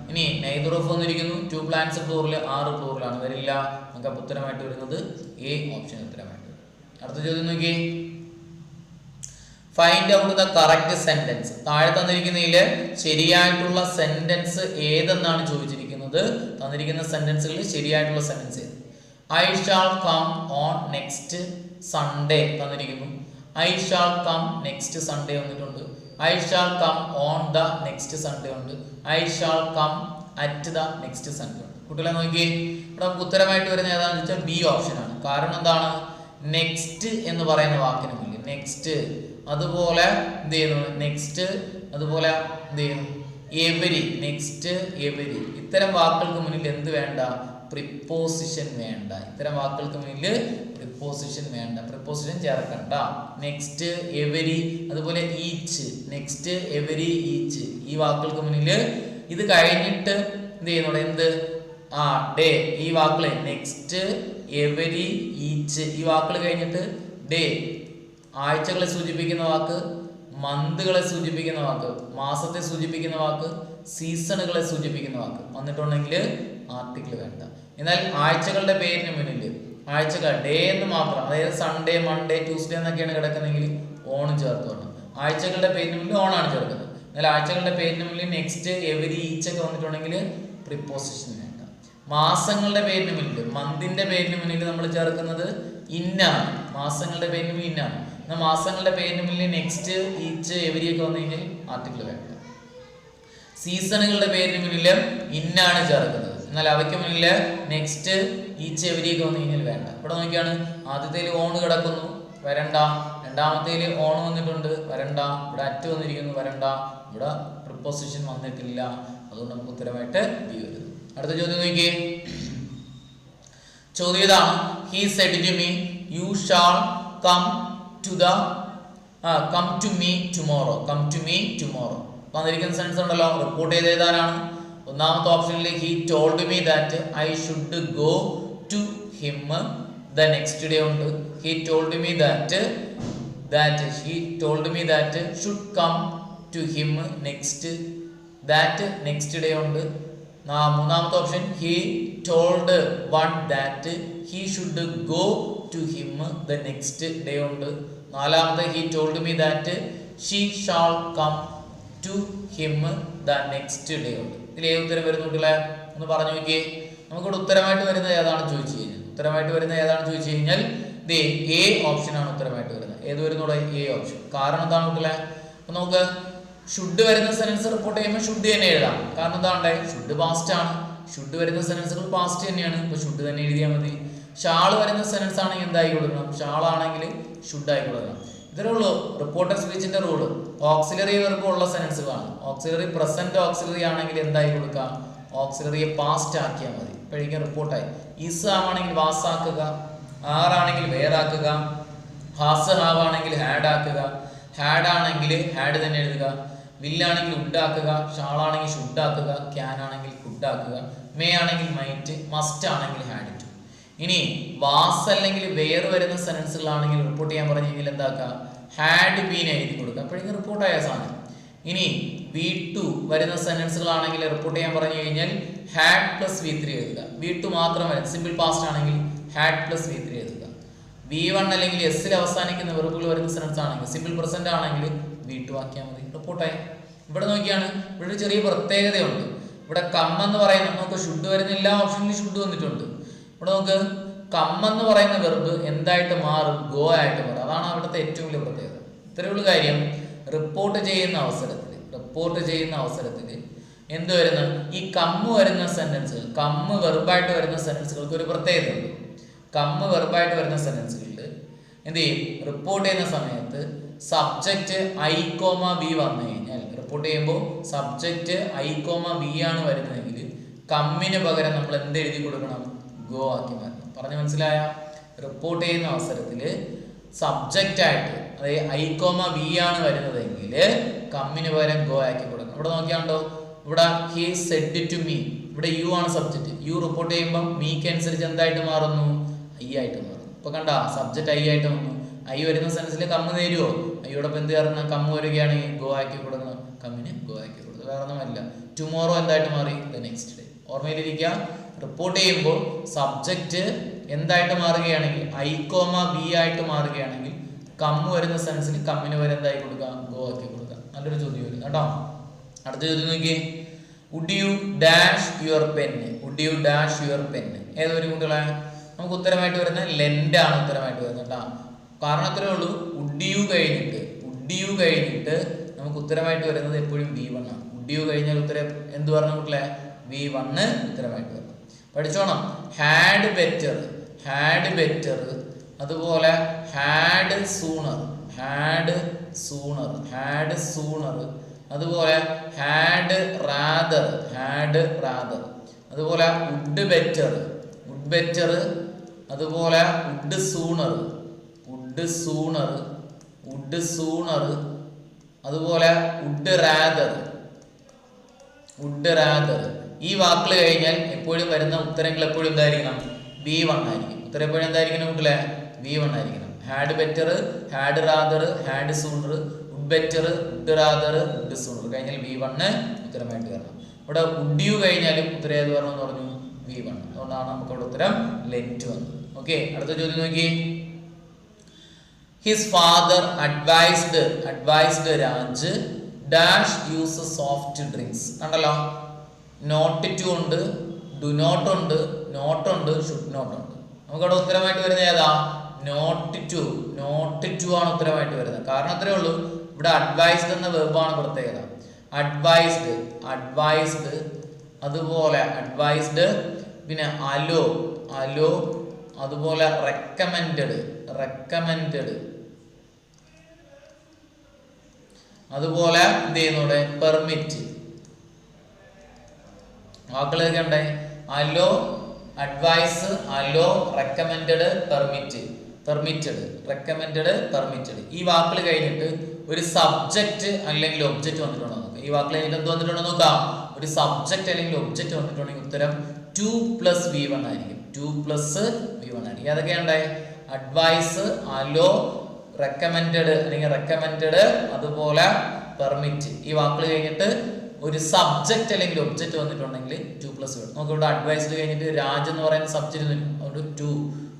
A: ഇനി നെയ്തർ ഓഫ് വന്നിരിക്കുന്നു, ടു പ്ലാൻസ് പ്ലൂറൽ, ആറ് പ്ലൂറലാണ്, വരില്ല. നമുക്ക് ഉത്തരമായിട്ട് വരുന്നത് എ ഓപ്ഷൻ ഉത്തരമായിട്ട് വരും. അടുത്ത ചോദ്യം നോക്കി, find out the correct sentence. താഴെ തന്നിരിക്കുന്നതിൽ ശരിയായിട്ടുള്ള സെന്റൻസ് ഏതെന്നാണ് ചോദിച്ചിരിക്കുന്നത്. തന്നിരിക്കുന്ന സെന്റൻസുകളിൽ ശരിയായിട്ടുള്ള സെന്റൻസ് ഏത്? I shall come on next Sunday തന്നിരിക്കുന്നു. I shall come next Sunday വന്നിട്ടുണ്ട്. I shall come on the next Sunday ഉണ്ട്. I shall come at the next Sunday ഉണ്ട്. കുട്ടികളെ നോക്കിയേ, ഇവിടെ നമുക്ക് ഉത്തരമായിട്ട് വരുന്ന ഏതാണെന്ന് വെച്ചാൽ ബി ഓപ്ഷനാണ്. കാരണം എന്താണ്? നെക്സ്റ്റ് എന്ന് പറയുന്ന വാക്കിന് മുന്നിൽ നെക്സ്റ്റ്, അതുപോലെ എന്ത് ചെയ്യുന്നു, നെക്സ്റ്റ്, അതുപോലെ എന്ത് ചെയ്യുന്നു, എവരി, നെക്സ്റ്റ്, എവരി, ഇത്തരം വാക്കുകൾക്ക് മുന്നിൽ എന്ത് വേണ്ട? പ്രിപ്പോസിഷൻ വേണ്ട. ഇത്തരം വാക്കുകൾക്ക് മുന്നിൽ പ്രിപ്പോസിഷൻ വേണ്ട, പ്രിപ്പോസിഷൻ ചേർക്കണ്ട. നെക്സ്റ്റ്, എവരി, അതുപോലെ ഈച്ച്, നെക്സ്റ്റ്, എവരി, ഈച്ച്, ഈ വാക്കുകൾക്ക് മുന്നിൽ ഇത് കഴിഞ്ഞിട്ട് എന്ത് ചെയ്യുന്നു? എന്ത്? ഡേ, ഈ വാക്കുകൾ നെക്സ്റ്റ്, എവരി, ഈച്ച്, ഈ വാക്കുകൾ കഴിഞ്ഞിട്ട് ഡേ, ആഴ്ചകളെ സൂചിപ്പിക്കുന്ന വാക്ക്, മന്തുകളെ സൂചിപ്പിക്കുന്ന വാക്ക്, മാസത്തെ സൂചിപ്പിക്കുന്ന വാക്ക്, സീസണുകളെ സൂചിപ്പിക്കുന്ന വാക്ക് വന്നിട്ടുണ്ടെങ്കിൽ ആർട്ടിക്കിൾ വേണ്ട. എന്നാൽ ആഴ്ചകളുടെ പേരിന് മുന്നിൽ ആഴ്ചകൾ ഡേ എന്ന് മാത്രം, അതായത് സൺഡേ, മൺഡേ, ട്യൂസ്ഡേ എന്നൊക്കെയാണ് കിടക്കുന്നെങ്കിൽ ഓൺ ചേർത്ത് വേണം. ആഴ്ചകളുടെ പേരിന് മുന്നിൽ ഓണാണ് ചേർക്കുന്നത്. എന്നാൽ ആഴ്ചകളുടെ പേരിന് മുന്നിൽ നെക്സ്റ്റ്, എവരി, ഈച്ച് ഒക്കെ വന്നിട്ടുണ്ടെങ്കിൽ പ്രിപ്പോസിഷൻ വേണ്ട. മാസങ്ങളുടെ പേരിന് മുന്നിൽ, മന്തിന്റെ പേരിന് മുന്നിൽ നമ്മൾ ചേർക്കുന്നത് ഇന്നാണ്. മാസങ്ങളുടെ പേരിന് മുന്നിൽ ഇന്നാണ്. എന്നാൽ മാസങ്ങളുടെ പേരിന് മുന്നിൽ നെക്സ്റ്റ്, ഈച്ച്, എവരി ഒക്കെ വന്നു കഴിഞ്ഞാൽ ആർട്ടിക്കിൾ വേണ്ട. സീസണുകളുടെ പേരിന് മുന്നിൽ ഇന്നാണ് ചേർക്കുന്നത്. എന്നാൽ അവയ്ക്ക് മുന്നിൽ നെക്സ്റ്റ്, ഈച്ച്, എവരി ഒക്കെ വന്നു കഴിഞ്ഞാൽ വേണ്ട. ഇവിടെ നോക്കിയാണ്, ആദ്യത്തേൽ ഓൺ കിടക്കുന്നു, വരണ്ട. രണ്ടാമത്തേൽ ഓൺ വന്നിട്ടുണ്ട്, വരണ്ട. ഇവിടെ അറ്റ് വന്നിരിക്കുന്നു, വരണ്ട. ഇവിടെ പ്രിപ്പോസിഷൻ വന്നിട്ടില്ല. അതുകൊണ്ട് നമുക്ക് ഉത്തരമായിട്ട് ബി വരുന്നു. അടുത്ത ചോദ്യം നോക്കിയേ. ചോദ്യം ഇതാണ്, he said to me you shall come to me tomorrow. Come to me tomorrow വന്നിരിക്കുന്ന സെൻസ് ഉണ്ടല്ലോ, റിപ്പോർട്ട് ചെയ്ത് എഴുതാനാണ്. ഒന്നാമത്തെ ഓപ്ഷനിൽ he told me that I should go to him the next day ഉണ്ട്. He told me that should come to him next, that next day ഉണ്ട്. മൂന്നാമത്തെ option he told one that he should go to him the next day ഉണ്ട്. നാലാമത്തെ he told me that she shall come to him the next day ഉണ്ട്. ഇതിൽ ഏത് ഉത്തരം വരുന്നു കുട്ടികളെ ഒന്ന് പറഞ്ഞു നോക്കിയേ. നമുക്കിവിടെ ഉത്തരമായിട്ട് വരുന്നത് ഏതാണ് ചോദിച്ചു കഴിഞ്ഞാൽ, ഉത്തരമായിട്ട് വരുന്നത് ഏതാണ് ചോദിച്ചു കഴിഞ്ഞാൽ എ ഓപ്ഷൻ ആണ് ഉത്തരമായിട്ട് വരുന്നത്. ഏത് വരുന്നൂടെ? A option. കാരണം എന്താണ് കുട്ടികളെ? അപ്പൊ നമുക്ക് ഷുഡ് വരുന്ന സെൻസ് റിപ്പോർട്ട് ചെയ്യുമ്പോൾ ഷുഡ് തന്നെ എഴുതാം. കാരണം എന്താണ്? ഷുഡ് പാസ്റ്റ് ആണ്. ഷുഡ് വരുന്ന സെൻസുകൾ പാസ്റ്റ് തന്നെയാണ്. ഇപ്പൊ ഷുഡ് തന്നെ എഴുതിയാൽ മതി. ഷാൾ വരുന്ന സെൻസ് ആണെങ്കിൽ എന്തായി കൊടുക്കണം? ഷാൾ ആണെങ്കിൽ ഷുഡ് ആയി കൊടുക്കണം. ഇത്രേ ഉള്ളൂ റിപ്പോർട്ടഡ് സ്പീച്ചിന്റെ റൂള്. ഓക്സിലറി വെർബ് ഉള്ള സെൻസുകളാണ്. ഓക്സിലറി പ്രസന്റ് ഓക്സിലറി ആണെങ്കിൽ എന്തായി കൊടുക്കാം? ഓക്സിലറിയെ പാസ്റ്റ് ആക്കിയാൽ മതി. ഇപ്പോഴേക്കും റിപ്പോർട്ടായി. ഈസ് ആണെങ്കിൽ വാസ് ആക്കുക, ആറാണെങ്കിൽ വേറാക്കുക, ഹാസ് ഹാവ് ആണെങ്കിൽ ഹാഡ് ആക്കുക, ഹാഡ് ആണെങ്കിൽ ഹാഡ് തന്നെ എഴുതുക, വില്ലാണെങ്കിൽ വുഡ് ആക്കുക, ഷാളാണെങ്കിൽ ഷുഡ് ആക്കുക, ക്യാൻ ആണെങ്കിൽ കുഡ് ആക്കുക, മേ ആണെങ്കിൽ മൈറ്റ്, മസ്റ്റ് ആണെങ്കിൽ ഹാഡ് ടു. ഇനി വാസ് അല്ലെങ്കിൽ വേർ വരുന്ന സെൻസുകളാണെങ്കിൽ റിപ്പോർട്ട് ചെയ്യാൻ പറഞ്ഞു കഴിഞ്ഞാൽ എന്താക്കുക? ഹാഡ് ബീൻ എഴുതി കൊടുക്കുക. അപ്പോഴേക്കും റിപ്പോർട്ടായ സാധനം. ഇനി V2 വരുന്ന സെന്റൻസുകളാണെങ്കിൽ റിപ്പോർട്ട് ചെയ്യാൻ പറഞ്ഞു കഴിഞ്ഞാൽ ഹാഡ് പ്ലസ് V3 എഴുതുക. V2 മാത്രം വരും. സിമ്പിൾ പാസ്റ്റ് ആണെങ്കിൽ ഹാഡ് പ്ലസ് V3 എഴുതുക. V1 അല്ലെങ്കിൽ എസ്സിൽ അവസാനിക്കുന്ന വെറുപ്പുകൾ വരുന്ന സെന്റൻസ് ആണെങ്കിൽ സിമ്പിൾ പ്രസന്റ് ആണെങ്കിൽ V2 ആക്കിയാൽ മതി. റിപ്പോർട്ടായി. ഇവിടെ നോക്കിയാണ്, ഇവിടെ ഒരു ചെറിയ പ്രത്യേകതയുണ്ട്. ഇവിടെ കം എന്ന് പറയുന്നത് നമുക്ക് ഷുഡ് വരുന്ന എല്ലാ ഓപ്ഷനിലും ഷുഡ് വന്നിട്ടുണ്ട്. ഇവിടെ നമുക്ക് കം എന്ന് പറയുന്ന വെർബ് എന്തായിട്ട് മാറും? ഗോ ആയിട്ട് മാറും. അതാണ് അവിടുത്തെ ഏറ്റവും വലിയ പ്രത്യേകത. ഇത്രയുള്ള കാര്യം. റിപ്പോർട്ട് ചെയ്യുന്ന അവസരത്തിൽ എന്ത് വരുന്ന ഈ കമ്മ് വരുന്ന സെന്റൻസുകൾ, കമ്മ് വെർബായിട്ട് വരുന്ന സെന്റൻസുകൾക്ക് ഒരു പ്രത്യേകതയുണ്ട്. കമ്മ് വെർബായിട്ട് വരുന്ന സെന്റൻസുകളിൽ എന്ത് ചെയ്യും? റിപ്പോർട്ട് ചെയ്യുന്ന സമയത്ത് സബ്ജക്റ്റ് I, V വന്നു കഴിഞ്ഞാൽ റിപ്പോർട്ട് ചെയ്യുമ്പോൾ സബ്ജക്റ്റ് I, V ആണ് വരുന്നതെങ്കിൽ കമ്മിന് പകരം നമ്മൾ എന്ത് എഴുതി കൊടുക്കണം? ഗോ ആക്കി മാറ്റണം. പറഞ്ഞു മനസ്സിലായ? റിപ്പോർട്ട് ചെയ്യുന്ന അവസരത്തിൽ സബ്ജക്റ്റ് ആയിട്ട് അതായത് I, V ആണ് വരുന്നതെങ്കിൽ കമ്മിന് പകരം ഗോ ആക്കി കൊടുക്കണം. ഇവിടെ നോക്കിയാണ്ടോ, ഇവിടെ ഹി സെഡ് ടു മീ, ഇവിടെ യു ആണ് സബ്ജക്റ്റ്. യു റിപ്പോർട്ട് ചെയ്യുമ്പോൾ മീക്ക് അനുസരിച്ച് എന്തായിട്ട് മാറുന്നു? ഐ ആയിട്ട് മാറുന്നു. ഇപ്പൊ കണ്ട സബ്ജക്റ്റ് ഐ ആയിട്ട് വന്നു. ഐ വരുന്ന സെൻസിൽ കമ്മ് നേരുവോ? ഐയോടൊപ്പം എന്ത് കാരണം? കമ്മ് വരികയാണെങ്കിൽ ഗോ ആക്കി കൊടുക്കണം. കമ്മിന് ഗോ ആക്കി കൊടുക്കുക. വേറെ ഒന്നുമല്ല. ടുമോറോ എന്തായിട്ട് മാറി? The next day. ഓർമ്മയിലിരിക്കുക, റിപ്പോർട്ട് ചെയ്യുമ്പോൾ സബ്ജക്റ്റ് എന്തായിട്ട് മാറുകയാണെങ്കിൽ I, V ആയിട്ട് മാറുകയാണെങ്കിൽ കമ്മ് വരുന്ന സെൻസിൽ കമ്മിന് വരെ എന്തായി കൊടുക്കുക? ഗോ ആക്കി കൊടുക്കുക. നല്ലൊരു ചോദ്യം വരും കേട്ടോ. അടുത്ത ചോദ്യം നോക്കിയേ. Would you dash your pen? Would you dash your pen ഏതൊരു കുട്ടികളെ? നമുക്ക് ഉത്തരമായിട്ട് വരുന്നത് ലെൻഡ് ആണ് ഉത്തരമായിട്ട് വരുന്നത് കേട്ടോ. കാരണം അത്രേ ഉള്ളൂ. വുഡ് യു കഴിഞ്ഞിട്ട് നമുക്ക് ഉത്തരമായിട്ട് വരുന്നത് എപ്പോഴും V1 ആണ്. വുഡ് യു കഴിഞ്ഞാൽ ഉത്തരം എന്ത് പറഞ്ഞു കുട്ടികളെ? V1 ഉത്തരമായിട്ട് വരണം. പഠിച്ചോണം. ഹാഡ് ബെറ്റർ, അതുപോലെ ഹാഡ് സൂണർ, അതുപോലെ ഹാഡ് റാദർ, അതുപോലെ വുഡ് ബെറ്റർ, അതുപോലെ വുഡ് സൂണർ, അതുപോലെ വുഡ് റാദർ. ഈ വാക്കുകൾ കഴിഞ്ഞാൽ എപ്പോഴും വരുന്ന ഉത്തരങ്ങൾ എപ്പോഴും എന്തായിരിക്കണം? V1 ആയിരിക്കും. ഉത്തരം എപ്പോഴും എന്തായിരിക്കണം കുട്ടികളെ? V1 ആയിരിക്കണം. Had better, had rather, had sooner, would better, would rather, would sooner കഴിഞ്ഞാൽ V1 ഉത്തരമായിട്ട് വരണം. ഇവിടെ വുഡ് യു കഴിഞ്ഞാലും ഉത്തരം ഏത് വരണം എന്ന് പറഞ്ഞു? V1. അതുകൊണ്ടാണ് നമുക്ക് ഇവിടെ ഉത്തരം ലെൻറ്റ് വന്നത്. ഓക്കെ, അടുത്ത ചോദ്യം നോക്കി. His father advised Raj dash use soft drinks. കണ്ടല്ലോ, നോട്ട് ടു ഉണ്ട്, ഡു നോട്ട് ഉണ്ട്, ഷുഡ് നോട്ട് ഉണ്ട്. നമുക്കവിടെ ഉത്തരമായിട്ട് വരുന്നത് ഏതാ? നോട്ട് ടു ആണ് ഉത്തരമായിട്ട് വരുന്നത്. കാരണം അത്രേ ഉള്ളൂ. ഇവിടെ അഡ്വൈസ്ഡ് എന്ന വെർബാണ് പ്രത്യേകത. അഡ്വൈസ്ഡ്, അതുപോലെ അഡ്വൈസ്ഡ്, പിന്നെ അലോ, അതുപോലെ റെക്കമെൻഡഡ്, അതുപോലെ എന്ത് ചെയ്യുന്നൂടെ? പെർമിറ്റ്. വാക്കുകളൊക്കെ ഉണ്ടേ. Allow, advise, allow, recommended, permitted. ഈ വാക്കുകൾ കഴിഞ്ഞിട്ട് ഒരു സബ്ജക്റ്റ് അല്ലെങ്കിൽ ഒബ്ജക്റ്റ് വന്നിട്ടുണ്ടോ നോക്കാം. ഈ വാക്കുകൾ കഴിഞ്ഞിട്ട് എന്ത് വന്നിട്ടുണ്ടോ നോക്കാം. ഒരു സബ്ജക്റ്റ് അല്ലെങ്കിൽ ഒബ്ജക്റ്റ് വന്നിട്ടുണ്ടെങ്കിൽ ഉത്തരം 2 + V1 ആയിരിക്കും. 2 + V1 ആയിരിക്കും. അതൊക്കെയുണ്ടേ. അഡ്വൈസ്, അലോ, റെക്കമെൻഡഡ് അല്ലെങ്കിൽ റെക്കമെൻഡഡ്, അതുപോലെ പെർമിറ്റ്. ഈ വാക്കുകൾ കഴിഞ്ഞിട്ട് ഒരു സബ്ജക്റ്റ് അല്ലെങ്കിൽ ഒബ്ജക്റ്റ് വന്നിട്ടുണ്ടെങ്കിൽ 2 + V1. നമുക്ക് ഇവിടെ അഡ്വൈസ്ഡ് കഴിഞ്ഞിട്ട് രാജ് എന്ന് പറയുന്ന സബ്ജക്റ്റ് അതുകൊണ്ട് 2.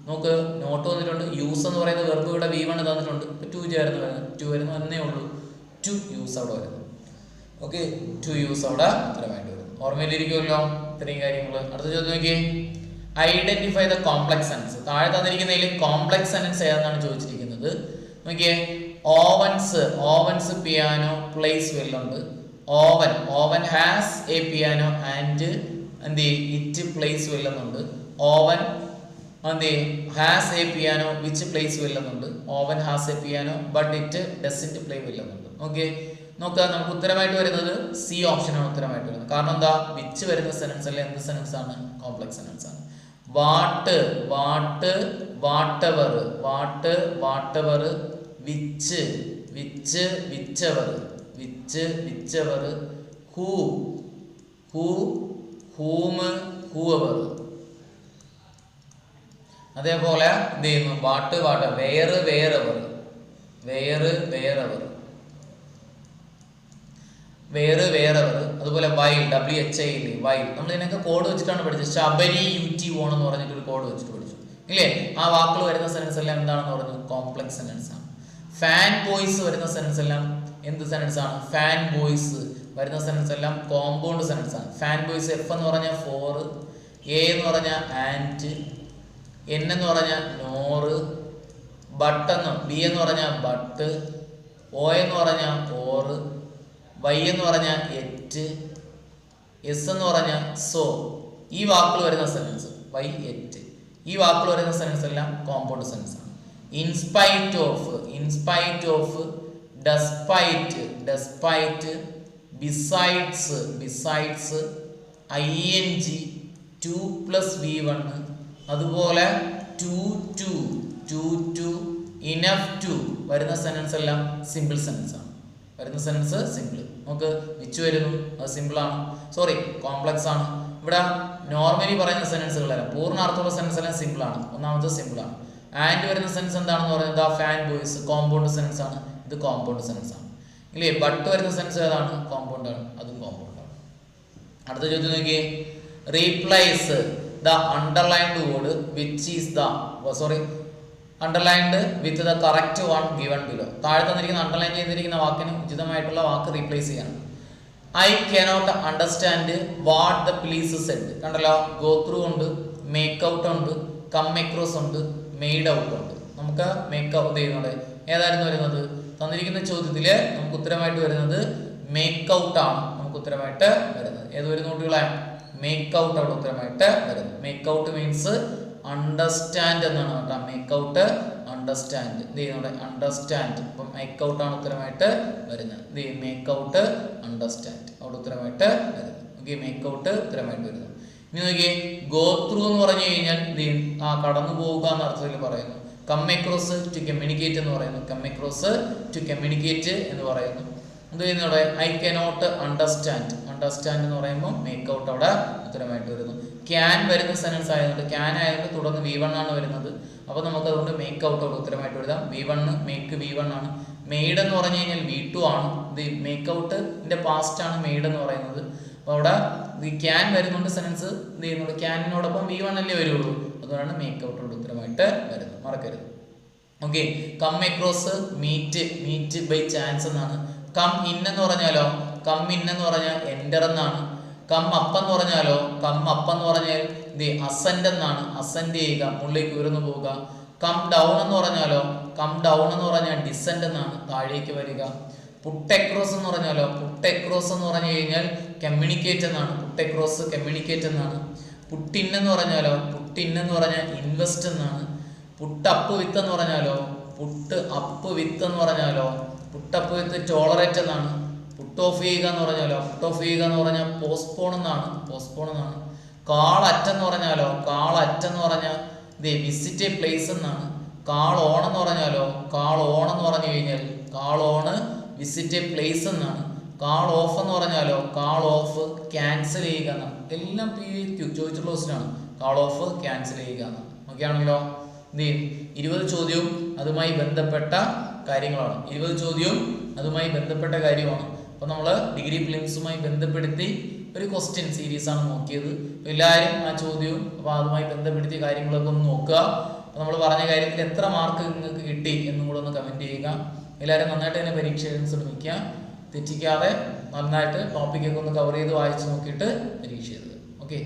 A: നമുക്ക് നോട്ട് വന്നിട്ടുണ്ട്. യൂസ് എന്ന് പറയുന്ന വെർബ് ഇവിടെ V1 തന്നിട്ടുണ്ട്. 2 വരുന്നു എന്നേ ഉള്ളൂ. 2 യൂസ് അവിടെ വരുന്നു. ഓക്കെ, 2 യൂസ് അവിടെ ഉത്തരമായിട്ട് വരുന്നു. ഓർമ്മയിലിരിക്കുമല്ലോ ഇത്രയും കാര്യങ്ങൾ. അടുത്ത ചോദ്യം നോക്കിയേ. Identify the complex sentence. താഴെ തന്നിരിക്കുന്നതിൽ കോംപ്ലക്സ് സെന്റൻസ് ഏതാണെന്നാണ് ചോദിച്ചിരിക്കുന്നത്. നോക്കിയേ. ഓവൻസ് പിയാനോ പ്ലേസ് വെല്ലുണ്ട്. Owen has a piano and it plays വെല്ലുന്നുണ്ട്. ഓവൻ അതെ has a piano which plays വെല്ലുന്നുണ്ട്. Owen has a piano but it doesn't play വെല്ലുന്നുണ്ട്. ഓക്കെ, നോക്കുക, നമുക്ക് ഉത്തരമായിട്ട് വരുന്നത് സി ഓപ്ഷനാണ് ഉത്തരമായിട്ട് വരുന്നത്. കാരണം എന്താ, വിച്ച് വരുന്ന സെനൻസ് അല്ലെ എന്ത് സെനൻസ് ആണ്, കോംപ്ലക്സ് സെനൻസ് ആണ്. What what whatever what whatever which which whichever which whichever who who ഹൂം Hoover. അതേപോലെ എന്ത് ചെയ്യുന്നു, വാട്ട് വാട്ട് വേറ് വേറവർ വേറ് വേറവർ വേറ് വേറവർ. അതുപോലെ വൈൽ WHIL വൈൽ. നമ്മൾ ഇതിനൊക്കെ കോഡ് വെച്ചിട്ടാണ് പഠിച്ചത്. ശബരി UT ഓൺ എന്ന് പറഞ്ഞിട്ട് ഒരു കോഡ് വെച്ചിട്ട് പഠിച്ചു ഇല്ലേ. ആ വാക്കുകൾ വരുന്ന സെനൻസ് എല്ലാം എന്താണെന്ന് പറഞ്ഞു, കോംപ്ലക്സ് സെനൻസ് ആണ്. ഫാൻ ബോയ്സ് വരുന്ന സെനൻസ് എല്ലാം എന്ത് സെനൻസ് ആണ്, ഫാൻ ബോയ്സ് വരുന്ന സെനൻസ് എല്ലാം കോമ്പൗണ്ട് സെനൻസ് ആണ്. ഫാൻ ബോയ്സ് F എന്ന് പറഞ്ഞാൽ ഫോർ, A എന്ന് പറഞ്ഞാൽ ആൻഡ്, N എന്ന് പറഞ്ഞാൽ നോറ്, ബട്ടെന്ന് B എന്ന് പറഞ്ഞാൽ ബട്ട്, O എന്ന് പറഞ്ഞാൽ ഓറ്, Y എന്ന് പറഞ്ഞാൽ എറ്റ്, S എന്ന് പറഞ്ഞാൽ സോ. ഈ വാക്കുകൾ വരുന്ന സെനൻസ് Y എറ്റ്, ഈ വാക്കുകൾ വരുന്ന സെനൻസ് എല്ലാം കോമ്പൗണ്ട് സെനൻസ് ആണ്. In spite of in spite of, despite despite, besides besides, ING 2+V1. അതുപോലെ too to to to, enough to വരുന്ന സെനൻസ് എല്ലാം സിമ്പിൾ സെനൻസ് ആണ്. വരുന്ന സെനൻസ് സിമ്പിൾ. നമുക്ക് വിച്ച് വരുന്നു, അത് സിമ്പിൾ ആണ്, സോറി കോംപ്ലക്സ് ആണ്. ഇവിടെ നോർമലി പറയുന്ന സെനൻസുകളെല്ലാം പൂർണ്ണാർത്ഥമുള്ള സെനൻസ് എല്ലാം സിമ്പിൾ ആണ്. ഒന്നാമത് സിമ്പിൾ ആണ്. ആൻഡ് വരുന്ന സെനൻസ് എന്താണെന്ന് പറയുന്നത്, ഫാൻ ബോയ്സ് കോമ്പൗണ്ട് സെനൻസ് ആണ്, ഇത് കോമ്പൗണ്ട് സെനൻസ് ആണ് ഇല്ലേ. ബട്ട് വരുന്ന സെനൻസ് ഏതാണ്, കോമ്പൗണ്ട് ആണ്, അതും കോമ്പൗണ്ട് ആണ്. അടുത്ത ചോദ്യം നോക്കിയേ, replace the underlined word which is the underlined with the correct one given below. താഴെ തന്നിരിക്കുന്ന അണ്ടർലൈൻ ചെയ്തിരിക്കുന്ന വാക്കിന് ഉചിതമായിട്ടുള്ള വാക്ക് റീപ്ലേസ് ചെയ്യണം. I cannot understand what the police said. കണ്ടല്ലോ, go through ഉണ്ട്, make out ഉണ്ട്, come across ഉണ്ട്, made out ഉണ്ട്. നമുക്ക് make out ചെയ്യുന്നത് ഏതായിരുന്നു വരുന്നത്, തന്നിരിക്കുന്ന ചോദ്യത്തില് നമുക്ക് ഉത്തരമായിട്ട് വരുന്നത് make out ആണ്. നമുക്ക് ഉത്തരമായിട്ട് വരുന്നത് ഏത് വരുന്ന കുട്ടികളെ, മേക്ക് ഔട്ട് അവിടെ ഉത്തരമായിട്ട് വരുന്നു. മേക്ക് ഔട്ട് മീൻസ് അണ്ടർസ്റ്റാൻഡ് എന്നാണ് കേട്ടോ. മേക്ക് ഔട്ട് അണ്ടർസ്റ്റാൻഡ് എന്ത് ചെയ്യുന്നുണ്ട്, അണ്ടർസ്റ്റാൻഡ്. അപ്പം മേക്ക് ഔട്ട് ആണ് ഉത്തരമായിട്ട് വരുന്നത്. എന്ത് ചെയ്യും, മേക്ക് ഔട്ട് അണ്ടർസ്റ്റാൻഡ് അവിടെ ഉത്തരമായിട്ട് വരുന്നു. ഓക്കെ, മേക്ക് ഔട്ട് ഉത്തരമായിട്ട് വരുന്നു. ഇനി നോക്കിയേ, ഗോ ത്രൂ എന്ന് പറഞ്ഞു കഴിഞ്ഞാൽ എന്ത് ചെയ്യും, കടന്നു പോവുക എന്ന അർത്ഥത്തിൽ പറയുന്നു. കം അക്രോസ് ടു കമ്മ്യൂണിക്കേറ്റ് എന്ന് പറയുന്നു. കം അക്രോസ് ടു കമ്മ്യൂണിക്കേറ്റ് എന്ന് പറയുന്നു. എന്ത് ചെയ്യുന്നു അവിടെ, ഐ കനോട്ട് അണ്ടർസ്റ്റാൻഡ്. അണ്ടർസ്റ്റാൻഡ് എന്ന് പറയുമ്പോൾ മേക്ക് ഔട്ട് അവിടെ ഉത്തരമായിട്ട് വരുന്നു. ക്യാൻ വരുന്ന സെനൻസ് ആയതുകൊണ്ട്, ക്യാൻ ആയതുകൊണ്ട് തുടർന്ന് V1 ആണ് വരുന്നത്. അപ്പോൾ നമുക്ക് അതുകൊണ്ട് മേക്ക് ഔട്ട് അവിടെ ഉത്തരമായിട്ട് എഴുതാം. V1 മേക്ക് V1 ആണ്. മെയ്ഡ് എന്ന് പറഞ്ഞു കഴിഞ്ഞാൽ V2 ആണ്. ഇത് മേക്ക് ഔട്ടിന്റെ പാസ്റ്റ് ആണ് മെയ്ഡ് എന്ന് പറയുന്നത്. അപ്പോൾ അവിടെ ഈ ക്യാൻ വരുന്നുണ്ട് സെനൻസ് എന്ത് ചെയ്യുന്നുണ്ട്, ക്യാനിനോടൊപ്പം V1 അല്ലേ വരുള്ളൂ. അതുകൊണ്ടാണ് മേക്ക് ഔട്ടോട് ഉത്തരമായിട്ട് വരുന്നത്, മറക്കരുത്. Okay, come across meet, meet by chance എന്നാണ്. കം ഇൻ എന്ന് പറഞ്ഞാലോ, കം ഇൻ എന്ന് പറഞ്ഞാൽ എൻ്റർ എന്നാണ്. കം അപ്പ് എന്ന് പറഞ്ഞാലോ, കം അപ്പ് എന്ന് പറഞ്ഞാൽ അസെൻഡ് എന്നാണ്. അസെൻഡ് ചെയ്യുക, മുകളിലേക്ക് ഉയർന്നു പോവുക. കം ഡൗൺ എന്ന് പറഞ്ഞാലോ, കം ഡൗൺ എന്ന് പറഞ്ഞാൽ ഡിസെൻഡ് എന്നാണ്, താഴേക്ക് വരിക. പുട്ട് അക്രോസ് എന്ന് പറഞ്ഞാലോ, പുട്ട് അക്രോസ് എന്ന് പറഞ്ഞു കഴിഞ്ഞാൽ കമ്മ്യൂണിക്കേറ്റ് എന്നാണ്. പുട്ട് അക്രോസ് കമ്മ്യൂണിക്കേറ്റ് എന്നാണ്. പുട്ട് ഇൻ എന്ന് പറഞ്ഞാലോ, പുട്ട് ഇൻ എന്ന് പറഞ്ഞാൽ ഇൻവെസ്റ്റ് എന്നാണ്. പുട്ട് അപ്പ് വിത്ത് എന്ന് പറഞ്ഞാലോ, പുട്ട് അപ്പ് വിത്ത് എന്ന് പറഞ്ഞാലോ, പുട്ടപ്പ് വിത്ത് ടോളറേറ്റ് എന്നാണ്. പുട്ട് ഓഫ് ചെയ്യുക എന്ന് പറഞ്ഞാലോ, പുട്ട് ഓഫ് ചെയ്യുക എന്ന് പറഞ്ഞാൽ പോസ്റ്റ്പോൺ എന്നാണ്, പോസ്റ്റ്പോൺ എന്നാണ്. കാൾ അറ്റ് എന്ന് പറഞ്ഞാലോ, കാൾ അറ്റ് എന്ന് പറഞ്ഞാൽ വിസിറ്റ് എ പ്ലേസ് എന്നാണ്. കാൾ ഓൺ എന്ന് പറഞ്ഞാലോ, കാൾ ഓൺ എന്ന് പറഞ്ഞു കഴിഞ്ഞാൽ call on visit a place എന്നാണ്. കാൾ ഓഫ് എന്ന് പറഞ്ഞാലോ, കാൾ ഓഫ് ക്യാൻസൽ ചെയ്യുക എന്നാണ്. എല്ലാം ചോദിച്ചിട്ടുള്ള ക്വസ്റ്റ്യനാണ്. കാൾ ഓഫ് ക്യാൻസൽ ചെയ്യുക എന്നാണ്. ഓക്കെ ആണല്ലോ. എന്ത് ചെയ്യും, 20 ചോദ്യവും അതുമായി ബന്ധപ്പെട്ട കാര്യങ്ങളാണ്. 20 ചോദ്യവും അതുമായി ബന്ധപ്പെട്ട കാര്യമാണ്. അപ്പോൾ നമ്മൾ ഡിഗ്രി പ്രിലിംസുമായി ബന്ധപ്പെടുത്തി ഒരു ക്വസ്റ്റ്യൻ സീരീസ് ആണ് നോക്കിയത്. എല്ലാവരും ആ ചോദ്യവും അപ്പോൾ അതുമായി ബന്ധപ്പെടുത്തിയ കാര്യങ്ങളൊക്കെ ഒന്ന് നോക്കുക. അപ്പോൾ നമ്മൾ പറഞ്ഞ കാര്യത്തിൽ എത്ര മാർക്ക് നിങ്ങൾക്ക് കിട്ടി എന്നും കൂടെ ഒന്ന് കമൻറ്റ് ചെയ്യുക. എല്ലാവരും നന്നായിട്ട് തന്നെ പരീക്ഷ എഴുതാൻ ശ്രമിക്കുക. തെറ്റിക്കാതെ നന്നായിട്ട് ടോപ്പിക്കൊക്കെ ഒന്ന് കവർ ചെയ്ത് വായിച്ച് നോക്കിയിട്ട് പരീക്ഷ എഴുതുക. ഓക്കെ.